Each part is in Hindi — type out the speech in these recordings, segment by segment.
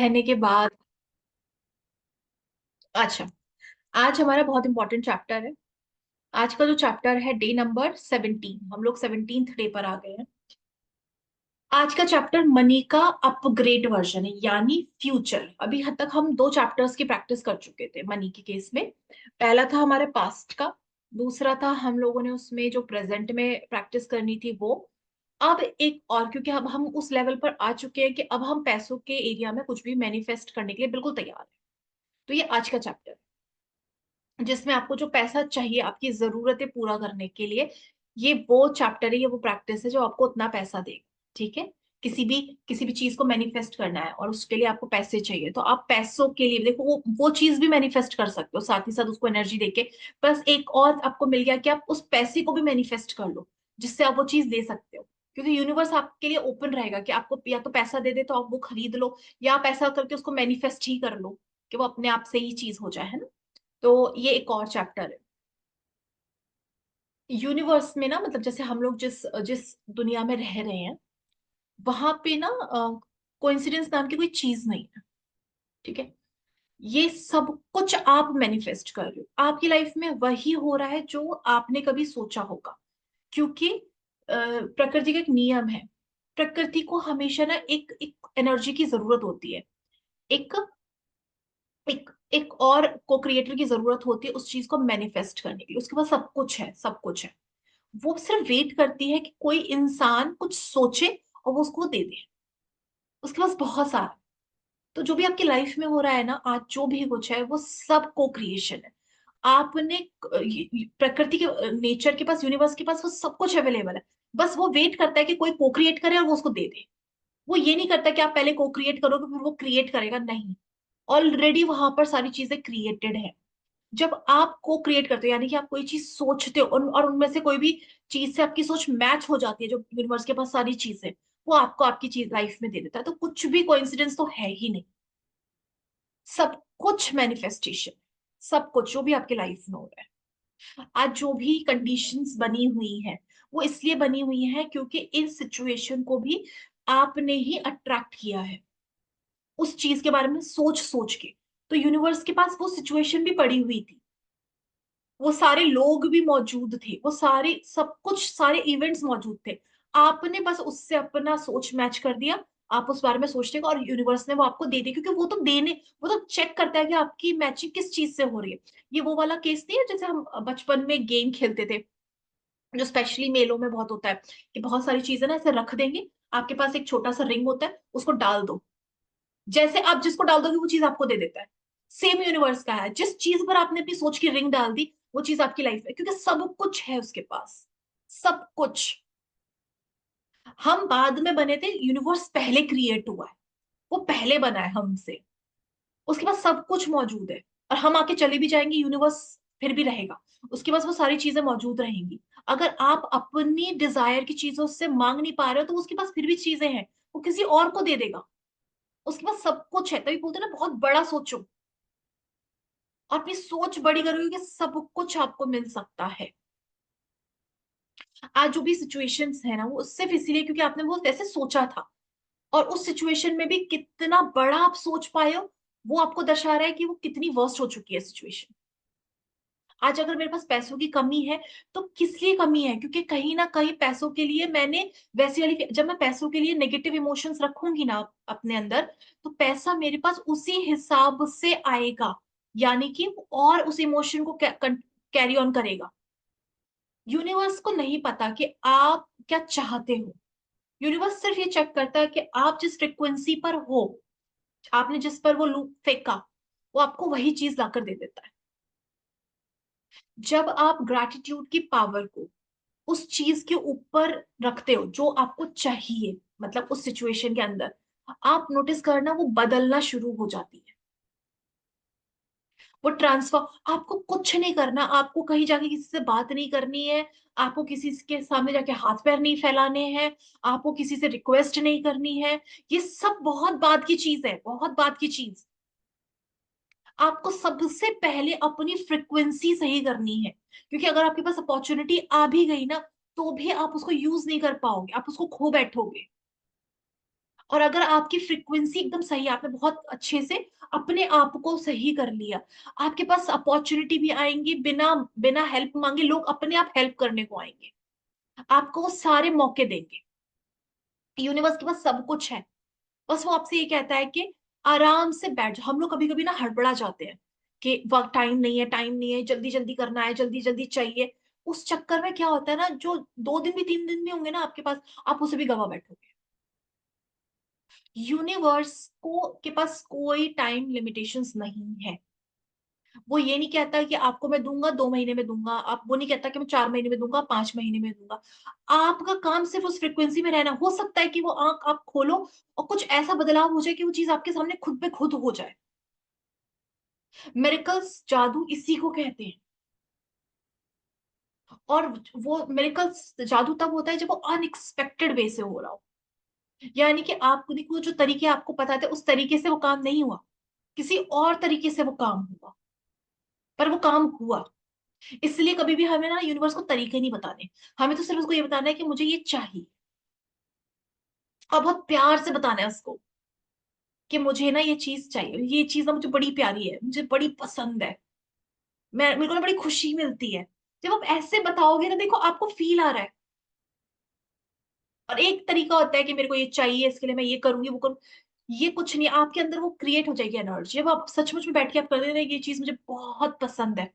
रहने के बाद। अच्छा, आज हमारा बहुत इंपॉर्टेंट चैप्टर है। आज का जो चैप्टर है डे नंबर 17, हम लोग 17th डे पर आ गए हैं। आज का चैप्टर मनी का अपग्रेड वर्जन है, यानी फ्यूचर। अभी हद तक हम दो चैप्टर्स की प्रैक्टिस कर चुके थे मनी के केस में। पहला था हमारे पास्ट का, दूसरा था हम लोगों ने उसमें जो प्रेजेंट में प्रैक्टिस करनी थी वो। अब एक और, क्योंकि अब हम उस लेवल पर आ चुके हैं कि अब हम पैसों के एरिया में कुछ भी मैनिफेस्ट करने के लिए बिल्कुल तैयार है। तो ये आज का चैप्टर, जिसमें आपको जो पैसा चाहिए आपकी जरूरतें पूरा करने के लिए, ये वो चैप्टर है, ये वो प्रैक्टिस है जो आपको उतना पैसा देगा। ठीक है। किसी भी किसी भी चीज को मैनिफेस्ट करना है और उसके लिए आपको पैसे चाहिए, तो आप पैसों के लिए देखो वो चीज भी मैनिफेस्ट कर सकते हो, साथ ही साथ उसको एनर्जी देके। बस एक और आपको मिल गया कि आप उस पैसे को भी मैनिफेस्ट कर लो, जिससे आप वो चीज ले सकते हो। क्योंकि यूनिवर्स आपके लिए ओपन रहेगा कि आपको या तो पैसा दे दे तो आप वो खरीद लो, या आप ऐसा करके उसको मैनिफेस्ट ही कर लो कि वो अपने आप से ही चीज हो जाए, है ना। तो ये एक और चैप्टर है। यूनिवर्स में ना, मतलब जैसे हम लोग जिस जिस दुनिया में रह रहे हैं, वहां पे ना कोइंसिडेंस नाम की कोई चीज नहीं है। ठीक है। ये सब कुछ आप मैनिफेस्ट कर रहे हो, आपकी लाइफ में वही हो रहा है जो आपने कभी सोचा होगा। क्योंकि प्रकृति का एक नियम है। प्रकृति को हमेशा ना एक एक एनर्जी की जरूरत होती है। एक एक एक और को क्रिएटर की जरूरत होती है उस चीज को मैनिफेस्ट करने के लिए। उसके पास सब कुछ है, सब कुछ है। वो सिर्फ वेट करती है कि कोई इंसान कुछ सोचे और वो उसको दे दे। उसके पास बहुत सारा। तो जो भी आपकी लाइफ में हो रहा है ना आज, जो भी कुछ है वो सब को क्रिएशन है। आपने प्रकृति के, नेचर के पास, यूनिवर्स के पास वो सब कुछ अवेलेबल है। बस वो वेट करता है कि कोई को क्रिएट करे और वो उसको दे दे। वो ये नहीं करता कि आप पहले को क्रिएट करोगे फिर वो क्रिएट करेगा, नहीं। ऑलरेडी वहां पर सारी चीजें क्रिएटेड है। जब आप को क्रिएट करते हो, यानी कि आप कोई चीज सोचते हो और उनमें से कोई भी चीज से आपकी सोच मैच हो जाती है, जो यूनिवर्स के पास सारी चीजें, वो आपको आपकी चीज लाइफ में दे देता है। तो कुछ भी कोइंसिडेंस तो है ही नहीं। सब कुछ मैनिफेस्टेशन। सब कुछ जो भी आपके लाइफ में हो रहा है आज, जो भी कंडीशंस बनी हुई है, वो इसलिए बनी हुई है क्योंकि इस सिचुएशन को भी आपने ही अट्रैक्ट किया है, उस चीज के बारे में सोच सोच के। तो यूनिवर्स के पास वो सिचुएशन भी पड़ी हुई थी, वो सारे लोग भी मौजूद थे, वो सारे सब कुछ सारे इवेंट्स मौजूद थे। आपने बस उससे अपना सोच मैच कर दिया। आप उस बारे में सोचते हो और यूनिवर्स ने वो आपको दे दी, क्योंकि वो तो चेक करता है कि आपकी मैचिंग किस चीज से हो रही है। ये वो वाला केस नहीं है जैसे हम बचपन में गेम खेलते थे, जो स्पेशली मेलों में बहुत होता है, कि बहुत सारी चीजें ना ऐसे रख देंगे। आपके पास एक छोटा सा रिंग होता है, उसको डाल दो। जैसे आप जिसको डाल दोगे वो चीज आपको दे देता है। सेम यूनिवर्स का है, जिस चीज पर आपने अपनी सोच की रिंग डाल दी वो चीज आपकी लाइफ में, क्योंकि सब कुछ है उसके पास। सब कुछ। हम बाद में बने थे, यूनिवर्स पहले क्रिएट हुआ है। वो पहले बना है हमसे। उसके पास सब कुछ मौजूद है। और हम आके चले भी जाएंगे, यूनिवर्स फिर भी रहेगा। उसके पास वो सारी चीजें मौजूद रहेंगी। अगर आप अपनी डिजायर की चीजों से मांग नहीं पा रहे हो तो उसके पास फिर भी चीजें हैं, वो किसी और को दे देगा। उसके पास सब कुछ है, तभी बोलते हैं ना बहुत बड़ा सोचो। और अपनी सोच बड़ी करोगे कि सब कुछ आपको मिल सकता है। आज जो भी सिचुएशंस है ना, वो सिर्फ इसीलिए क्योंकि आपने वो वैसे सोचा था। और उस सिचुएशन में भी कितना बड़ा आप सोच पाए हो, वो आपको दर्शा रहा है कि वो कितनी वर्स्ट हो चुकी है सिचुएशन। आज अगर मेरे पास पैसों की कमी है, तो किस लिए कमी है? क्योंकि कहीं ना कहीं पैसों के लिए मैंने वैसी वाली, जब मैं पैसों के लिए नेगेटिव इमोशंस रखूंगी ना अपने अंदर, तो पैसा मेरे पास उसी हिसाब से आएगा। यानी कि वो और उस इमोशन को कैरी ऑन करेगा। यूनिवर्स को नहीं पता कि आप क्या चाहते हो। यूनिवर्स सिर्फ ये चेक करता है कि आप जिस फ्रिक्वेंसी पर हो, आपने जिस पर वो लूप फेंका, वो आपको वही चीज लाकर दे देता है। जब आप ग्रैटिट्यूड की पावर को उस चीज के ऊपर रखते हो जो आपको चाहिए, मतलब उस सिचुएशन के अंदर, आप नोटिस करना वो बदलना शुरू हो जाती है। वो ट्रांसफर, आपको कुछ नहीं करना, आपको कहीं जाके किसी से बात नहीं करनी है। आपको किसी के सामने जाके हाथ पैर नहीं फैलाने हैं। आपको किसी से रिक्वेस्ट नहीं करनी है। ये सब बहुत बात की चीज है, बहुत बात की चीज। आपको सबसे पहले अपनी फ्रिक्वेंसी सही करनी है। क्योंकि अगर आपके पास अपॉर्चुनिटी आ भी गई ना, तो भी आप उसको यूज नहीं कर पाओगे, आप उसको खो बैठोगे। और अगर आपकी फ्रीक्वेंसी एकदम सही है, आपने बहुत अच्छे से अपने आप को सही कर लिया, आपके पास अपॉर्च्युनिटी भी आएँगी, बिना बिना हेल्प माँगे लोग अपने आप हेल्प करने को आएँगे। आपको वो सारे मौके देंगे। यूनिवर्स के पास सब कुछ है। बस वो आपसे ये कहता है कि आराम से बैठ जाओ। हम लोग कभी-कभी ना हड़बड़ा जाते हैं कि वक़्त टाइम नहीं है, जल्दी-जल्दी करना है, जल्दी-जल्दी चाहिए। उस चक्कर में क्या होता है ना, जो 2 दिन भी 3 दिन भी होंगे ना आपके पास, आप उसे भी गँवा बैठोगे। यूनिवर्स को के पास कोई टाइम लिमिटेशंस नहीं है। वो ये नहीं कहता कि आपको मैं दूँगा, 2 महीने में दूँगा। आप वो नहीं कहता कि मैं 4 महीने में दूँगा, 5 महीने में दूँगा। आपका काम सिर्फ़ उस फ्रीक्वेंसी में रहना। हो सकता है कि वो आँख आप खोलो और कुछ ऐसा बदलाव हो जाए कि वो चीज़ आपके सामने खुद पे खुद हो जाए। मिरेकल्स, जादू इसी को कहते हैं। और वो मिरेकल्स, जादू तब होता है जब वो अनएक्सपेक्टेड वे से हो रहा हो। यानी कि आप देखो, जो तरीके आपको पता थे उस तरीके से वो काम नहीं हुआ। किसी और तरीके से वो काम हुआ, पर वो काम हुआ। इसलिए कभी भी हमें ना यूनिवर्स को तरीके नहीं बताने। हमें तो सिर्फ उसको ये बताना है कि मुझे ये चाहिए, और बहुत प्यार से बताना है उसको कि मुझे ना ये चीज़ चाहिए। ये चीज़ ना मुझे बड़ी प्यारी है, मुझे बड़ी पसंद है। मेरे को ना बड़ी खुशी मिलती है। जब आप ऐसे बताओगे ना, देखो आपको फ़ील आ रहा है। और एक तरीका होता है कि मेरे को ये चाहिए, इसके लिए मैं ये करूँगी, वो करूँ। ये कुछ नहीं, आपके अंदर वो क्रिएट हो जाएगी एनर्जी। जब आप सचमुच में बैठ के आप कर रहे हैं, ये चीज़ मुझे बहुत पसंद है।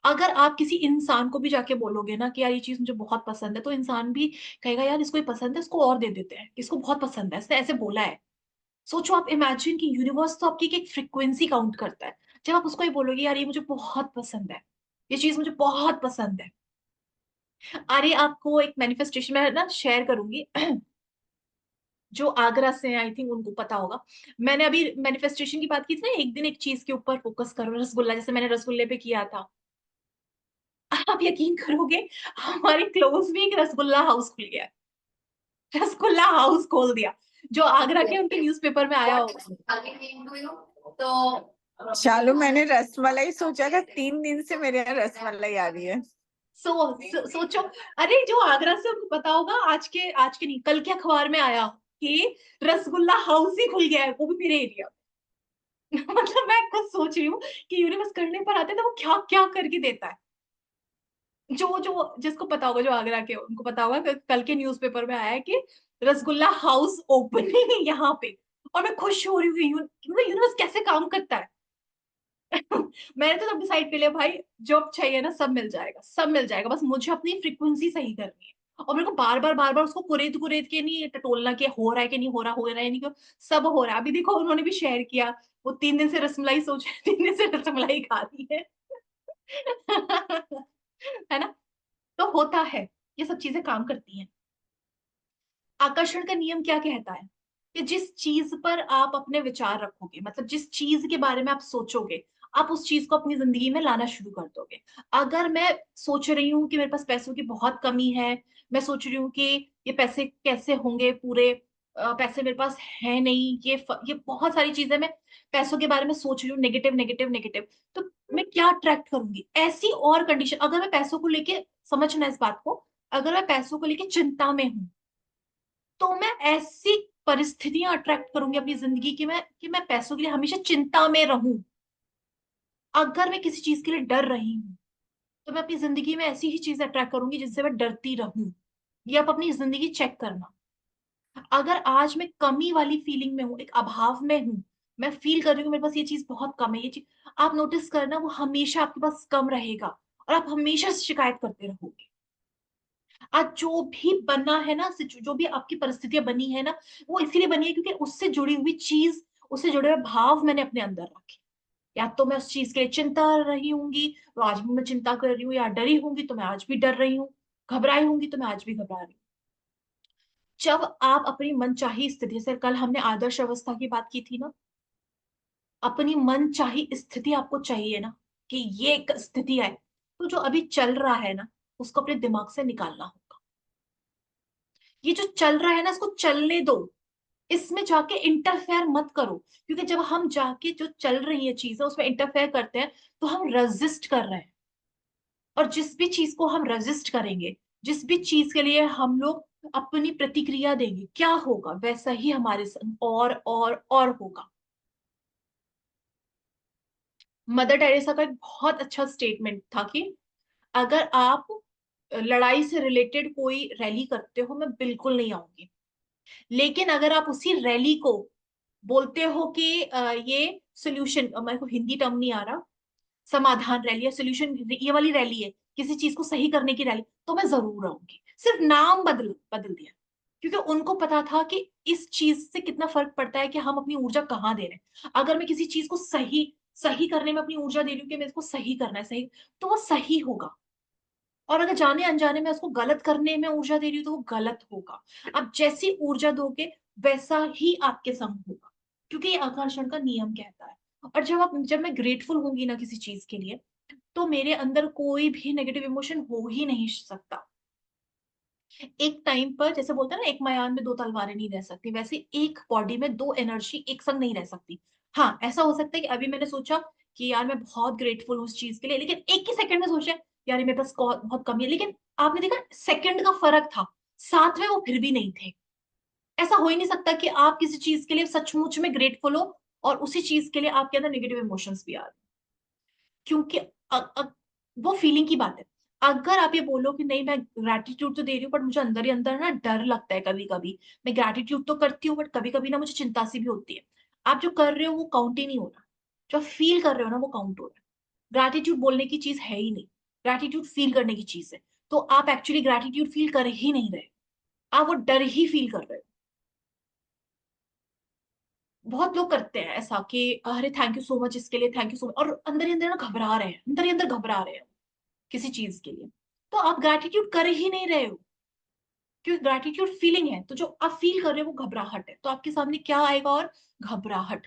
अगर आप किसी इंसान को भी जाके बोलोगे ना कि यार ये चीज़ मुझे बहुत पसंद है, तो इंसान भी कहेगा यार इसको ये पसंद है, इसको और दे देते हैं, इसको बहुत पसंद है, इसने ऐसे बोला है। सोचो, आप इमेजिन कि यूनिवर्स तो आपकी एक फ्रीक्वेंसी काउंट करता है। जब आप उसको ये बोलोगे यार ये मुझे बहुत पसंद है, ये चीज़ मुझे बहुत पसंद है। अरे आपको एक मैनिफेस्टेशन मैं ना शेयर करूँगी। जो आगरा से हैं, आई थिंक उनको पता होगा। मैंने अभी मैनिफेस्टेशन की बात की थी ना, एक दिन एक चीज़ के ऊपर फ़ोकस करो, रसगुल्ला, जैसे मैंने रसगुल्ले पे किया था। आप यकीन करोगे, हमारे क्लोज़ में एक रसगुल्ला हाउस खुल गया है। रसगुल्ला हाउस खोल दिया, जो आगरा के उनके न्यूज़पेपर में आया होगा। तो शालू, मैंने रसमलाई सोचा था, 3 दिन से मेरे यहाँ रसमलाई आ रही है। सोचो, अरे जो आगरा से उनको पता होगा, आज के नहीं, कल के अखबार में आया कि रसगुल्ला हाउस ही खुल गया है, वो भी मेरे एरिया में। मतलब मैं खुद सोच रही हूँ कि यूनिवर्स करने पर आता है तो वो क्या-क्या करके देता है। जो जो जिसको पता होगा, जो आगरा के, उनको पता होगा क कल के न्यूज़पेपर में आया है कि रसगुल्ला हाउस ओपनिंग है यहाँ पे। और मैं खुश हो रही हूँ कि मतलब यूनिवर्स कैसे काम करता है। मैंने तो तब डिसाइड कर लिया, भाई जो चाहिए ना सब मिल जाएगा, बस मुझे अपनी फ्रीक्वेंसी सही करनी है। और मेरे को बार-बार उसको कुरेद-कुरेद के नहीं टटोलना कि हो रहा है कि नहीं हो रहा, हो रहा है नहीं, सब हो रहा है। अभी देखो उन्होंने भी शेयर किया, वो 3 दिन से रसमलाई 3 दिन से रसमलाई खा रही है। है ना? तो होता है, ये सब चीज़ें काम करती हैं। आकर्षण का नियम क्या कहता है? कि जिस चीज़ पर आप अपने विचार रखोगे, मतलब जिस चीज़ के बारे में आप सोचोगे, आप उस चीज़ को अपनी ज़िंदगी में लाना शुरू कर दोगे। अगर मैं सोच रही हूँ कि मेरे पास पैसों की बहुत कमी है, मैं सोच रही हूँ कि ये पैसे कैसे होंगे पूरे, पैसे मेरे पास है नहीं, ये बहुत सारी चीज़ें मैं पैसों के बारे में सोच रही हूँ, नेगेटिव, तो मैं क्या अट्रैक्ट करूँगी? ऐसी और कंडीशन, अगर मैं पैसों को लेके, समझना इस बात को, अगर मैं पैसों को लेके चिंता में हूँ, तो मैं ऐसी परिस्थितियाँ अट्रैक्ट करूँगी अपनी ज़िंदगी की, मैं पैसों के लिए हमेशा चिंता में रहूँ। अगर मैं किसी चीज़ के लिए डर रही हूँ, तो मैं अपनी ज़िंदगी में ऐसी ही चीज़ अट्रैक्ट करूँगी जिससे मैं डरती रहूँ। ये आप अपनी ज़िंदगी चेक करना। अगर आज मैं कमी वाली फीलिंग में हूँ, एक अभाव में हूँ, मैं फ़ील कर रही हूँ मेरे पास ये चीज़ बहुत कम है, ये चीज़ आप नोटिस करना, वो हमेशा आपके पास कम रहेगा और आप हमेशा शिकायत करते रहोगे। आज जो भी बना है ना, जो भी आपकी परिस्थितियाँ बनी है ना, वो इसीलिए बनी है क्योंकि उससे जुड़ी हुई चीज़, उससे जुड़े हुए भाव मैंने अपने अंदर रखे। या तो मैं उस चीज़ के लिए चिंता रही होंगी, तो आज भी मैं चिंता कर रही हूँ, या डरी होंगी तो मैं आज भी डर रही हूँ, घबराई होंगी तो मैं आज भी घबरा रही हूँ। जब आप अपनी मनचाही स्थिति से, कल हमने आदर्श अवस्था की बात की थी ना, अपनी मनचाही स्थिति आपको चाहिए ना, कि ये एक स्थिति आए, तो जो अभी चल रहा है ना, उसको अपने दिमाग से निकालना होगा। ये जो चल रहा है ना, इसको चलने दो। इसमें जाके इंटरफेयर मत करो, क्योंकि जब हम जाके जो चल रही है चीज़ें उसमें इंटरफेयर करते हैं, तो हम रेज़िस्ट कर रहे हैं। और जिस भी चीज़ को हम रेज़िस्ट करेंगे, जिस भी चीज के लिए हम लोग अपनी प्रतिक्रिया देंगे, क्या होगा वैसा ही हमारे संग और होगा। मदर टेरेसा का एक बहुत अच्छा स्टेटमेंट था कि अगर आप लड़ाई से रिलेटेड कोई रैली करते हो, मैं बिल्कुल नहीं आऊंगी, लेकिन अगर आप उसी रैली को बोलते हो कि ये सोल्यूशन, मेरे को हिंदी टर्म नहीं आ रहा, समाधान रैली या सोल्यूशन, ये वाली रैली है, किसी चीज को सही करने की रैली, तो मैं जरूर आऊंगी। सिर्फ नाम बदल बदल दिया, क्योंकि उनको पता था कि इस चीज से कितना फर्क पड़ता है कि हम अपनी ऊर्जा कहाँ दे रहे हैं। अगर मैं किसी चीज को सही सही करने में अपनी ऊर्जा दे रही हूँ कि मैं इसको सही करना है, सही, तो वो सही होगा। और अगर जाने अनजाने में उसको गलत करने में ऊर्जा दे रही हूँ तो वो गलत होगा। आप जैसी ऊर्जा दोगे वैसा ही आपके संग होगा, क्योंकि ये आकर्षण का नियम कहता है। और जब मैं ग्रेटफुल होंगी ना किसी चीज के लिए, तो मेरे अंदर कोई भी नेगेटिव इमोशन हो ही नहीं सकता। एक टाइम पर जैसे बोलते हैं ना, एक मयान में दो तलवारें नहीं रह सकती, वैसे एक बॉडी में दो एनर्जी एक संग नहीं रह सकती। हाँ, ऐसा हो सकता है कि अभी मैंने सोचा कि यार मैं बहुत ग्रेटफुल हूँ उस चीज के लिए, लेकिन एक ही सेकंड में सोचा यार ये मेरे पास बहुत कमी है, लेकिन आपने देखा सेकंड का फर्क था, साथ में वो फिर भी नहीं थे। ऐसा हो ही नहीं सकता कि आप किसी चीज के लिए सचमुच में ग्रेटफुल हो और उसी चीज के लिए आपके अंदर नेगेटिव इमोशंस भी आ रहे हैं। क्योंकि वो फीलिंग की बात है। अगर आप ये बोलो कि नहीं मैं ग्रैटिट्यूड तो दे रही हूँ, बट मुझे अंदर ही अंदर ना डर लगता है कभी कभी, मैं ग्रैटिट्यूड तो करती हूँ बट कभी कभी ना मुझे चिंता सी भी होती है, आप जो कर रहे हो वो काउंट ही नहीं हो रहा। जो फील कर रहे हो ना वो काउंट हो रहा है। ग्रैटिट्यूड बोलने की चीज है ही नहीं, ग्रैटिट्यूड फील करने की चीज है। तो आप एक्चुअली ग्रैटिट्यूड फील कर ही नहीं रहे, आप वो डर ही फील कर रहे हो। बहुत लोग करते हैं ऐसा कि अरे थैंक यू सो मच इसके लिए, थैंक यू सो मच, और अंदर ही अंदर ना घबरा रहे हैं, अंदर ही अंदर घबरा रहे हैं किसी चीज के लिए। तो आप ग्रैटिट्यूड कर ही नहीं रहे हो, क्योंकि ग्रैटिट्यूड फीलिंग है, तो जो आप फील कर रहे हो वो घबराहट है। तो आपके सामने क्या आएगा? और घबराहट।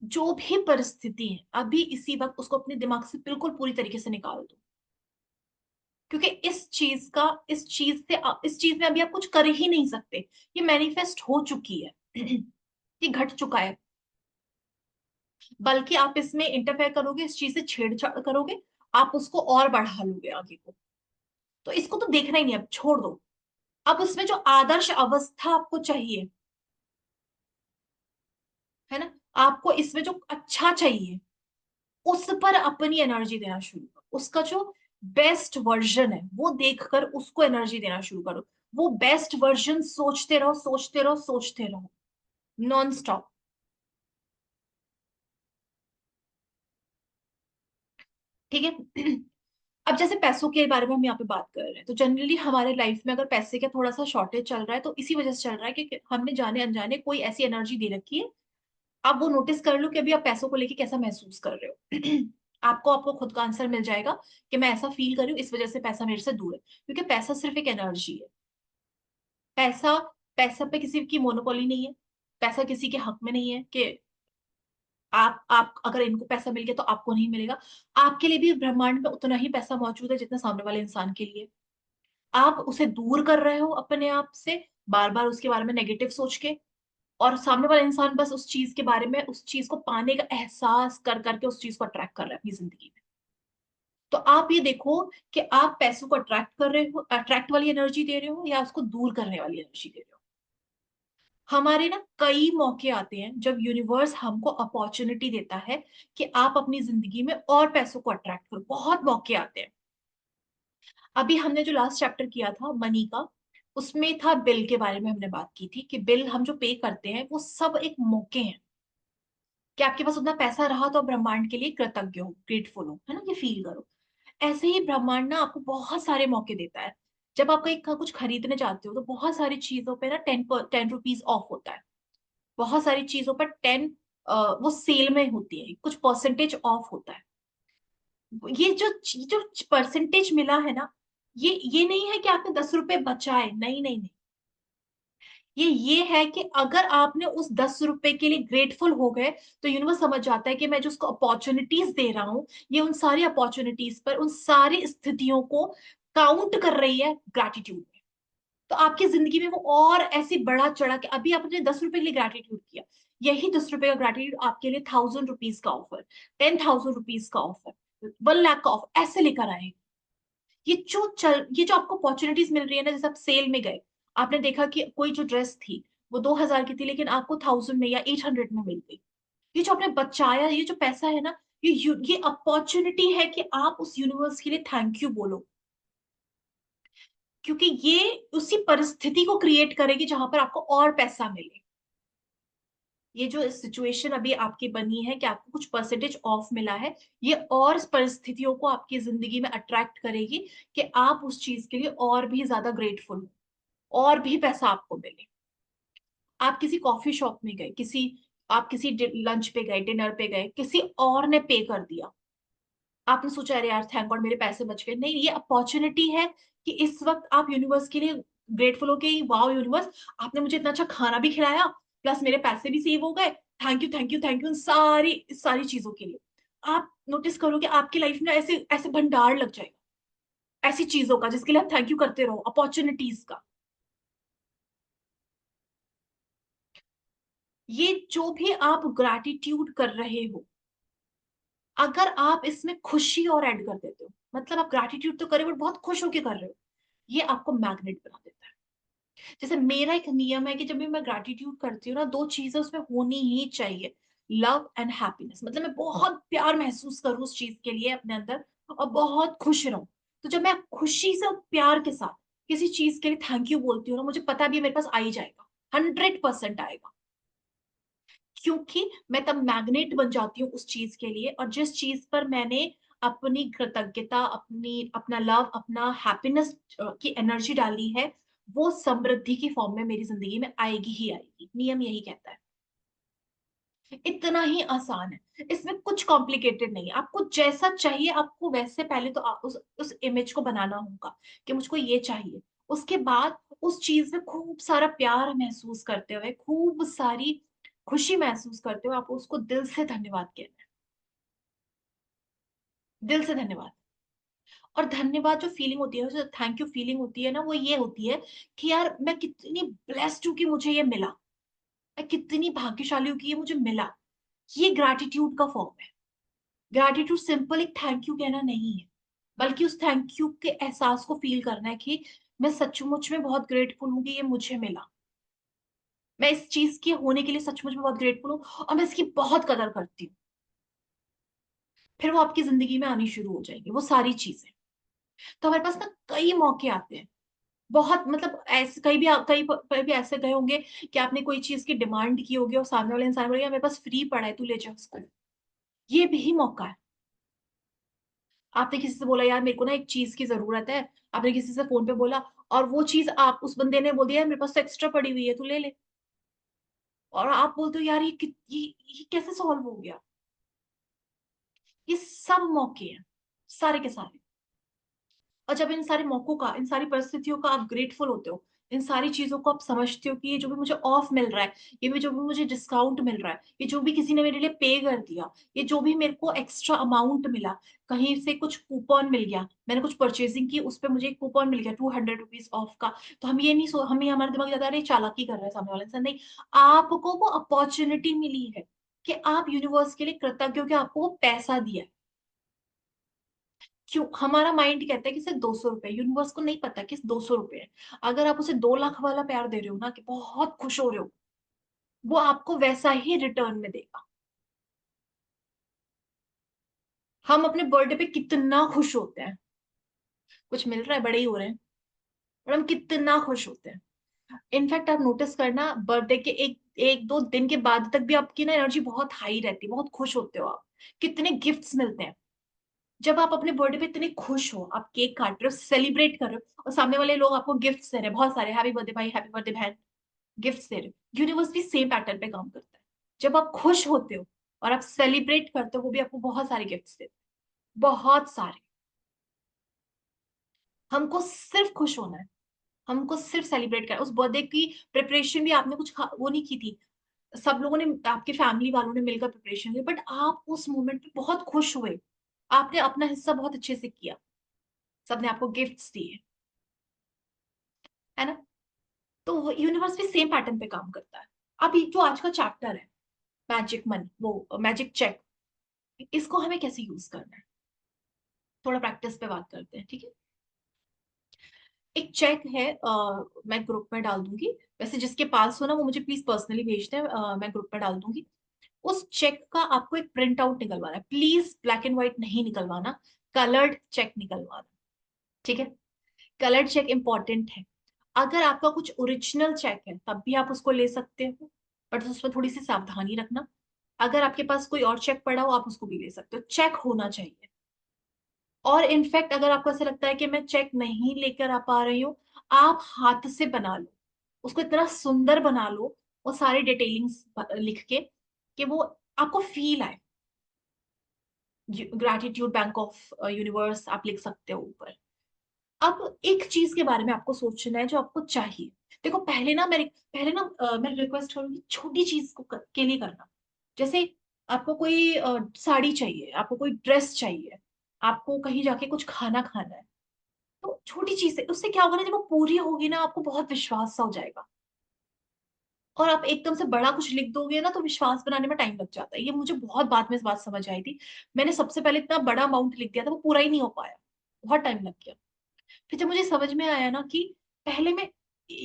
जो भी परिस्थिति है अभी इसी वक्त उसको अपने दिमाग से बिल्कुल पूरी तरीके से निकाल दो, क्योंकि इस चीज में अभी आप कुछ कर ही नहीं सकते। ये मैनिफेस्ट हो चुकी है ये घट चुका है। बल्कि आप इसमें इंटरफेयर करोगे, इस चीज से छेड़छाड़ करोगे, आप उसको और बढ़ा लोगे आगे को। तो इसको तो देखना ही नहीं, अब छोड़ दो। अब उसमें जो आदर्श अवस्था आपको चाहिए, है ना, आपको इसमें जो अच्छा चाहिए, उस पर अपनी एनर्जी देना शुरू करो। उसका जो बेस्ट वर्जन है वो देखकर उसको एनर्जी देना शुरू करो। वो बेस्ट वर्जन सोचते रहो, सोचते रहो, सोचते रहो, नॉन स्टॉप। ठीक है अब जैसे पैसों के बारे में हम यहाँ पे बात कर रहे हैं, तो जनरली हमारे लाइफ में अगर पैसे का थोड़ा सा शॉर्टेज चल रहा है, तो इसी वजह से चल रहा है कि हमने जाने अनजाने कोई ऐसी एनर्जी दे रखी है। आप वो नोटिस कर लो कि अभी आप पैसों को लेके कैसा महसूस कर रहे हो आपको आपको खुद का आंसर मिल जाएगा कि मैं ऐसा फील कर रही हूँ, इस वजह से पैसा मेरे से दूर है। क्योंकि पैसा सिर्फ एक एनर्जी है। पैसा पैसा पे किसी की मोनोपोली नहीं है। पैसा किसी के हक में नहीं है कि आप अगर इनको पैसा मिल गया तो आपको नहीं मिलेगा। आपके लिए भी ब्रह्मांड में उतना ही पैसा मौजूद है जितना सामने वाले इंसान के लिए। आप उसे दूर कर रहे हो अपने आप से, बार बार उसके बारे में नेगेटिव सोच के। और सामने वाला इंसान बस उस चीज के बारे में, उस चीज को पाने का एहसास कर करके उस चीज को अट्रैक्ट कर रहा है अपनी जिंदगी में। तो आप ये देखो कि आप पैसों को अट्रैक्ट कर रहे हो, अट्रैक्ट वाली एनर्जी दे रहे हो, या उसको दूर करने वाली एनर्जी दे रहे हो। हमारे ना कई मौके आते हैं जब यूनिवर्स हमको अपॉर्चुनिटी देता है कि आप अपनी जिंदगी में और पैसों को अट्रैक्ट करो। बहुत मौके आते हैं। अभी हमने जो लास्ट चैप्टर किया था मनी का, उसमें था बिल के बारे में हमने बात की थी कि बिल हम जो पे करते हैं वो सब एक मौके हैं कि आपके पास उतना पैसा रहा तो आप ब्रह्मांड के लिए कृतज्ञ हो, ग्रेटफुल हो, है ना, ये फील करो। ऐसे ही ब्रह्मांड ना आपको बहुत सारे मौके देता है। जब आप कहीं कुछ खरीदने जाते हो तो बहुत सारी चीजों पे ना 10 रुपीज ऑफ होता है। बहुत सारी चीजों पर 10 वो सेल में होती है, कुछ परसेंटेज ऑफ होता है। ये जो परसेंटेज मिला है ना, ये नहीं है कि आपने 10 रुपए बचाए, नहीं नहीं नहीं। ये है कि अगर आपने उस 10 रुपए के लिए ग्रेटफुल हो गए, तो यूनिवर्स समझ जाता है कि मैं जो उसको अपॉर्चुनिटीज दे रहा हूँ, ये उन सारी अपॉर्चुनिटीज पर, उन सारी स्थितियों को काउंट कर रही है ग्रैटिट्यूड में। तो आपकी जिंदगी में वो और ऐसी बढ़ा चढ़ा के, अभी आपने 10 रुपए के लिए ग्रैटिट्यूड किया, यही 10 रुपए का ग्रैटिट्यूड आपके लिए 1000 रुपीज का ऑफर, 10,000 रुपीज का ऑफर, 1 लाख का ऑफर ऐसे लेकर आए। ये जो आपको अपॉर्चुनिटीज मिल रही है ना, जैसे आप सेल में गए, आपने देखा कि कोई जो ड्रेस थी वो 2,000 की थी, लेकिन आपको 1000 में या 800 में मिल गई। ये जो आपने बचाया, ये जो पैसा है ना, ये अपॉर्चुनिटी है कि आप उस यूनिवर्स के लिए थैंक यू बोलो, क्योंकि ये उसी परिस्थिति को क्रिएट करेगी जहां पर आपको और पैसा मिले। ये जो सिचुएशन अभी आपकी बनी है कि आपको कुछ परसेंटेज ऑफ मिला है, ये और परिस्थितियों को आपकी जिंदगी में अट्रैक्ट करेगी कि आप उस चीज के लिए और भी ज्यादा ग्रेटफुल हो, और भी पैसा आपको मिले। आप किसी कॉफी शॉप में गए, आप किसी लंच पे गए, डिनर पे गए, किसी और ने पे कर दिया, आपने सोचा अरे यार थैंक गॉड मेरे पैसे बच गए। नहीं, ये अपॉर्चुनिटी है कि इस वक्त आप यूनिवर्स के लिए ग्रेटफुल हो कि वाओ यूनिवर्स, आपने मुझे इतना अच्छा खाना भी खिलाया, प्लस मेरे पैसे भी सेव हो गए। Thank you thank you thank you, इस सारी चीजों के लिए। आप नोटिस करोगे आपकी लाइफ में ऐसे ऐसे भंडार लग जाएगा ऐसी चीजों का, जिसके लिए आप थैंक यू करते रहो, अपॉर्चुनिटीज का। ये जो भी आप ग्रैटिट्यूड कर रहे हो, अगर आप इसमें खुशी और ऐड कर देते हो, मतलब आप ग्रैटिट्यूड तो करे बट बहुत खुश होके कर रहे हो, ये आपको मैग्नेट बना देता है। जैसे मेरा एक नियम है कि जब भी मैं ग्रैटिट्यूड करती हूँ ना, दो चीजें उसमें होनी ही चाहिए, लव एंड हैप्पीनेस। मतलब मैं बहुत प्यार महसूस करूँ उस चीज के लिए अपने अंदर, और बहुत खुश रहूं। तो जब मैं खुशी से और प्यार के साथ किसी चीज के लिए थैंक यू बोलती हूँ ना, मुझे पता भी है मेरे पास आ ही जाएगा, 100% आएगा। क्योंकि मैं तब मैग्नेट बन जाती हूँ उस चीज के लिए, और जिस चीज पर मैंने अपनी कृतज्ञता, अपना लव, अपना हैप्पीनेस की एनर्जी डाली है, वो समृद्धि की फॉर्म में मेरी जिंदगी में आएगी ही आएगी। नियम यही कहता है। इतना ही आसान है, इसमें कुछ कॉम्प्लिकेटेड नहीं है। आपको जैसा चाहिए, आपको वैसे पहले तो उस इमेज को बनाना होगा कि मुझको ये चाहिए। उसके बाद उस चीज में खूब सारा प्यार महसूस करते हुए, खूब सारी खुशी महसूस करते हुए, आपको उसको दिल से धन्यवाद कहना है। दिल से धन्यवाद। और धन्यवाद जो फीलिंग होती है, जो थैंक यू फीलिंग होती है ना, वो ये होती है कि यार मैं कितनी ब्लेस्ड हूँ कि मुझे ये मिला, मैं कितनी भाग्यशाली हूँ कि ये मुझे मिला। ये ग्रैटिट्यूड का फॉर्म है। ग्रैटिट्यूड सिंपल एक थैंक यू कहना नहीं है, बल्कि उस थैंक यू के एहसास को फील करना है कि मैं सचमुच में बहुत ग्रेटफुल हूँ कि ये मुझे मिला। मैं इस चीज के होने के लिए सचमुच में बहुत ग्रेटफुल हूँ, और मैं इसकी बहुत कदर करती हूँ। फिर वो आपकी जिंदगी में आनी शुरू हो जाएगी वो सारी चीजें। तो हमारे पास ना कई मौके आते हैं, बहुत, मतलब ऐसे कई भी ऐसे गए होंगे कि आपने कोई चीज की डिमांड की होगी और सामने वाले इंसान बोलेगा मेरे पास फ्री पड़ा है, तू ले जा उसको। ये भी मौका है। आपने किसी से बोला यार मेरे को ना एक चीज की जरूरत है, आपने किसी से फोन पे बोला, और वो चीज आप उस बंदे ने बोल दिया यार मेरे पास तो एक्स्ट्रा पड़ी हुई है, तू ले ले। और आप बोलते हो यार ये कैसे सॉल्व हो गया। ये सब मौके हैं, सारे के सारे। और जब इन सारे मौकों का, इन सारी परिस्थितियों का आप ग्रेटफुल होते हो, इन सारी चीजों को आप समझते हो कि ये जो भी मुझे ऑफ मिल रहा है, ये भी जो भी मुझे डिस्काउंट मिल रहा है, ये जो भी किसी ने मेरे लिए पे कर दिया, ये जो भी मेरे को एक्स्ट्रा अमाउंट मिला, कहीं से कुछ कूपन मिल गया, मैंने कुछ परचेसिंग की, उस पर मुझे एक कूपन मिल गया 200 रुपीज ऑफ का। तो हम ये नहीं सो हम ये हमारे दिमाग ज्यादा अरे चालाकी कर रहा है सामने वाले इंसान, नहीं। आपको वो अपॉर्चुनिटी मिली है कि आप यूनिवर्स के लिए कृतज्ञ हो कि आपको वो पैसा दिया है। क्यों हमारा माइंड कहता है कि सिर्फ 200 रुपए, यूनिवर्स को नहीं पता कि 200 रुपए है। अगर आप उसे 2 लाख वाला प्यार दे रहे हो ना, कि बहुत खुश हो रहे हो, वो आपको वैसा ही रिटर्न में देगा। हम अपने बर्थडे पे कितना खुश होते हैं, कुछ मिल रहा है बड़े ही हो रहे हैं, और हम कितना खुश होते हैं। इनफैक्ट आप नोटिस करना, बर्थडे के एक एक दो दिन के बाद तक भी आपकी ना एनर्जी बहुत हाई रहती है, बहुत खुश होते हो आप। कितने गिफ्ट्स मिलते हैं जब आप अपने बर्थडे पे इतने खुश हो, आप केक काट रहे हो, सेलिब्रेट कर रहे हो, और सामने वाले लोग आपको गिफ्ट्स दे रहे हैं बहुत सारे, हैप्पी बर्थडे भाई, हैप्पी बर्थडे बहन, गिफ्ट्स दे रहे हो। यूनिवर्स भी सेम पैटर्न पे काम करता है। जब आप खुश होते हो और आप सेलिब्रेट करते हो, वो भी आपको बहुत सारे गिफ्ट्स देते हैं, बहुत सारे। हमको सिर्फ खुश होना है, हमको सिर्फ सेलिब्रेट करना है। उस बर्थडे की प्रिपरेशन भी आपने वो नहीं की थी, सब लोगों ने, आपके फैमिली वालों ने मिलकर प्रिपरेशन की, बट आप उस मोमेंट पे बहुत खुश हुए, आपने अपना हिस्सा बहुत अच्छे से किया, सबने आपको गिफ्ट्स दिए, है ना। तो यूनिवर्स भी सेम पैटर्न पे काम करता है। अब ये जो आज का चैप्टर है, मैजिक मनी, वो मैजिक चेक, इसको हमें कैसे यूज करना है, थोड़ा प्रैक्टिस पे बात करते हैं, ठीक है। एक चेक है, मैं ग्रुप में डाल दूंगी। वैसे जिसके पास हो ना वो मुझे प्लीज पर्सनली भेज दें, मैं ग्रुप में डाल दूंगी। उस चेक का आपको एक प्रिंट आउट निकलवाना है, प्लीज ब्लैक एंड व्हाइट नहीं निकलवाना, कलर्ड चेक निकलवाना। ठीक है, कलर्ड चेक इंपॉर्टेंट है। अगर आपका कुछ ओरिजिनल चेक है तब भी आप उसको ले सकते हो, बट उसमें थोड़ी सी सावधानी रखना। अगर आपके पास कोई और चेक पड़ा हो आप उसको भी ले सकते हो, चेक होना चाहिए। और इनफैक्ट अगर आपको ऐसा लगता है कि मैं चेक नहीं लेकर आ पा रही हूँ, आप हाथ से बना लो, उसको इतना सुंदर बना लो, वो सारी डिटेलिंग्स लिख के, कि वो आपको फील आए। ग्रैटिट्यूड बैंक ऑफ यूनिवर्स आप लिख सकते हो ऊपर। अब एक चीज के बारे में आपको सोचना है जो आपको चाहिए। देखो मैं रिक्वेस्ट करूंगी छोटी चीज के लिए करना। जैसे आपको कोई साड़ी चाहिए, आपको कोई ड्रेस चाहिए, आपको कहीं जाके कुछ खाना खाना है, तो छोटी चीज है, उससे क्या होगा ना, जब वो पूरी होगी ना आपको बहुत विश्वास सा हो जाएगा। और आप एकदम से बड़ा कुछ लिख दोगे ना तो विश्वास बनाने में टाइम लग जाता है। ये मुझे बहुत बाद में इस बात समझ आई थी। मैंने सबसे पहले इतना बड़ा अमाउंट लिख दिया था, वो पूरा ही नहीं हो पाया, बहुत टाइम लग गया। फिर जब मुझे समझ में आया ना कि पहले मैं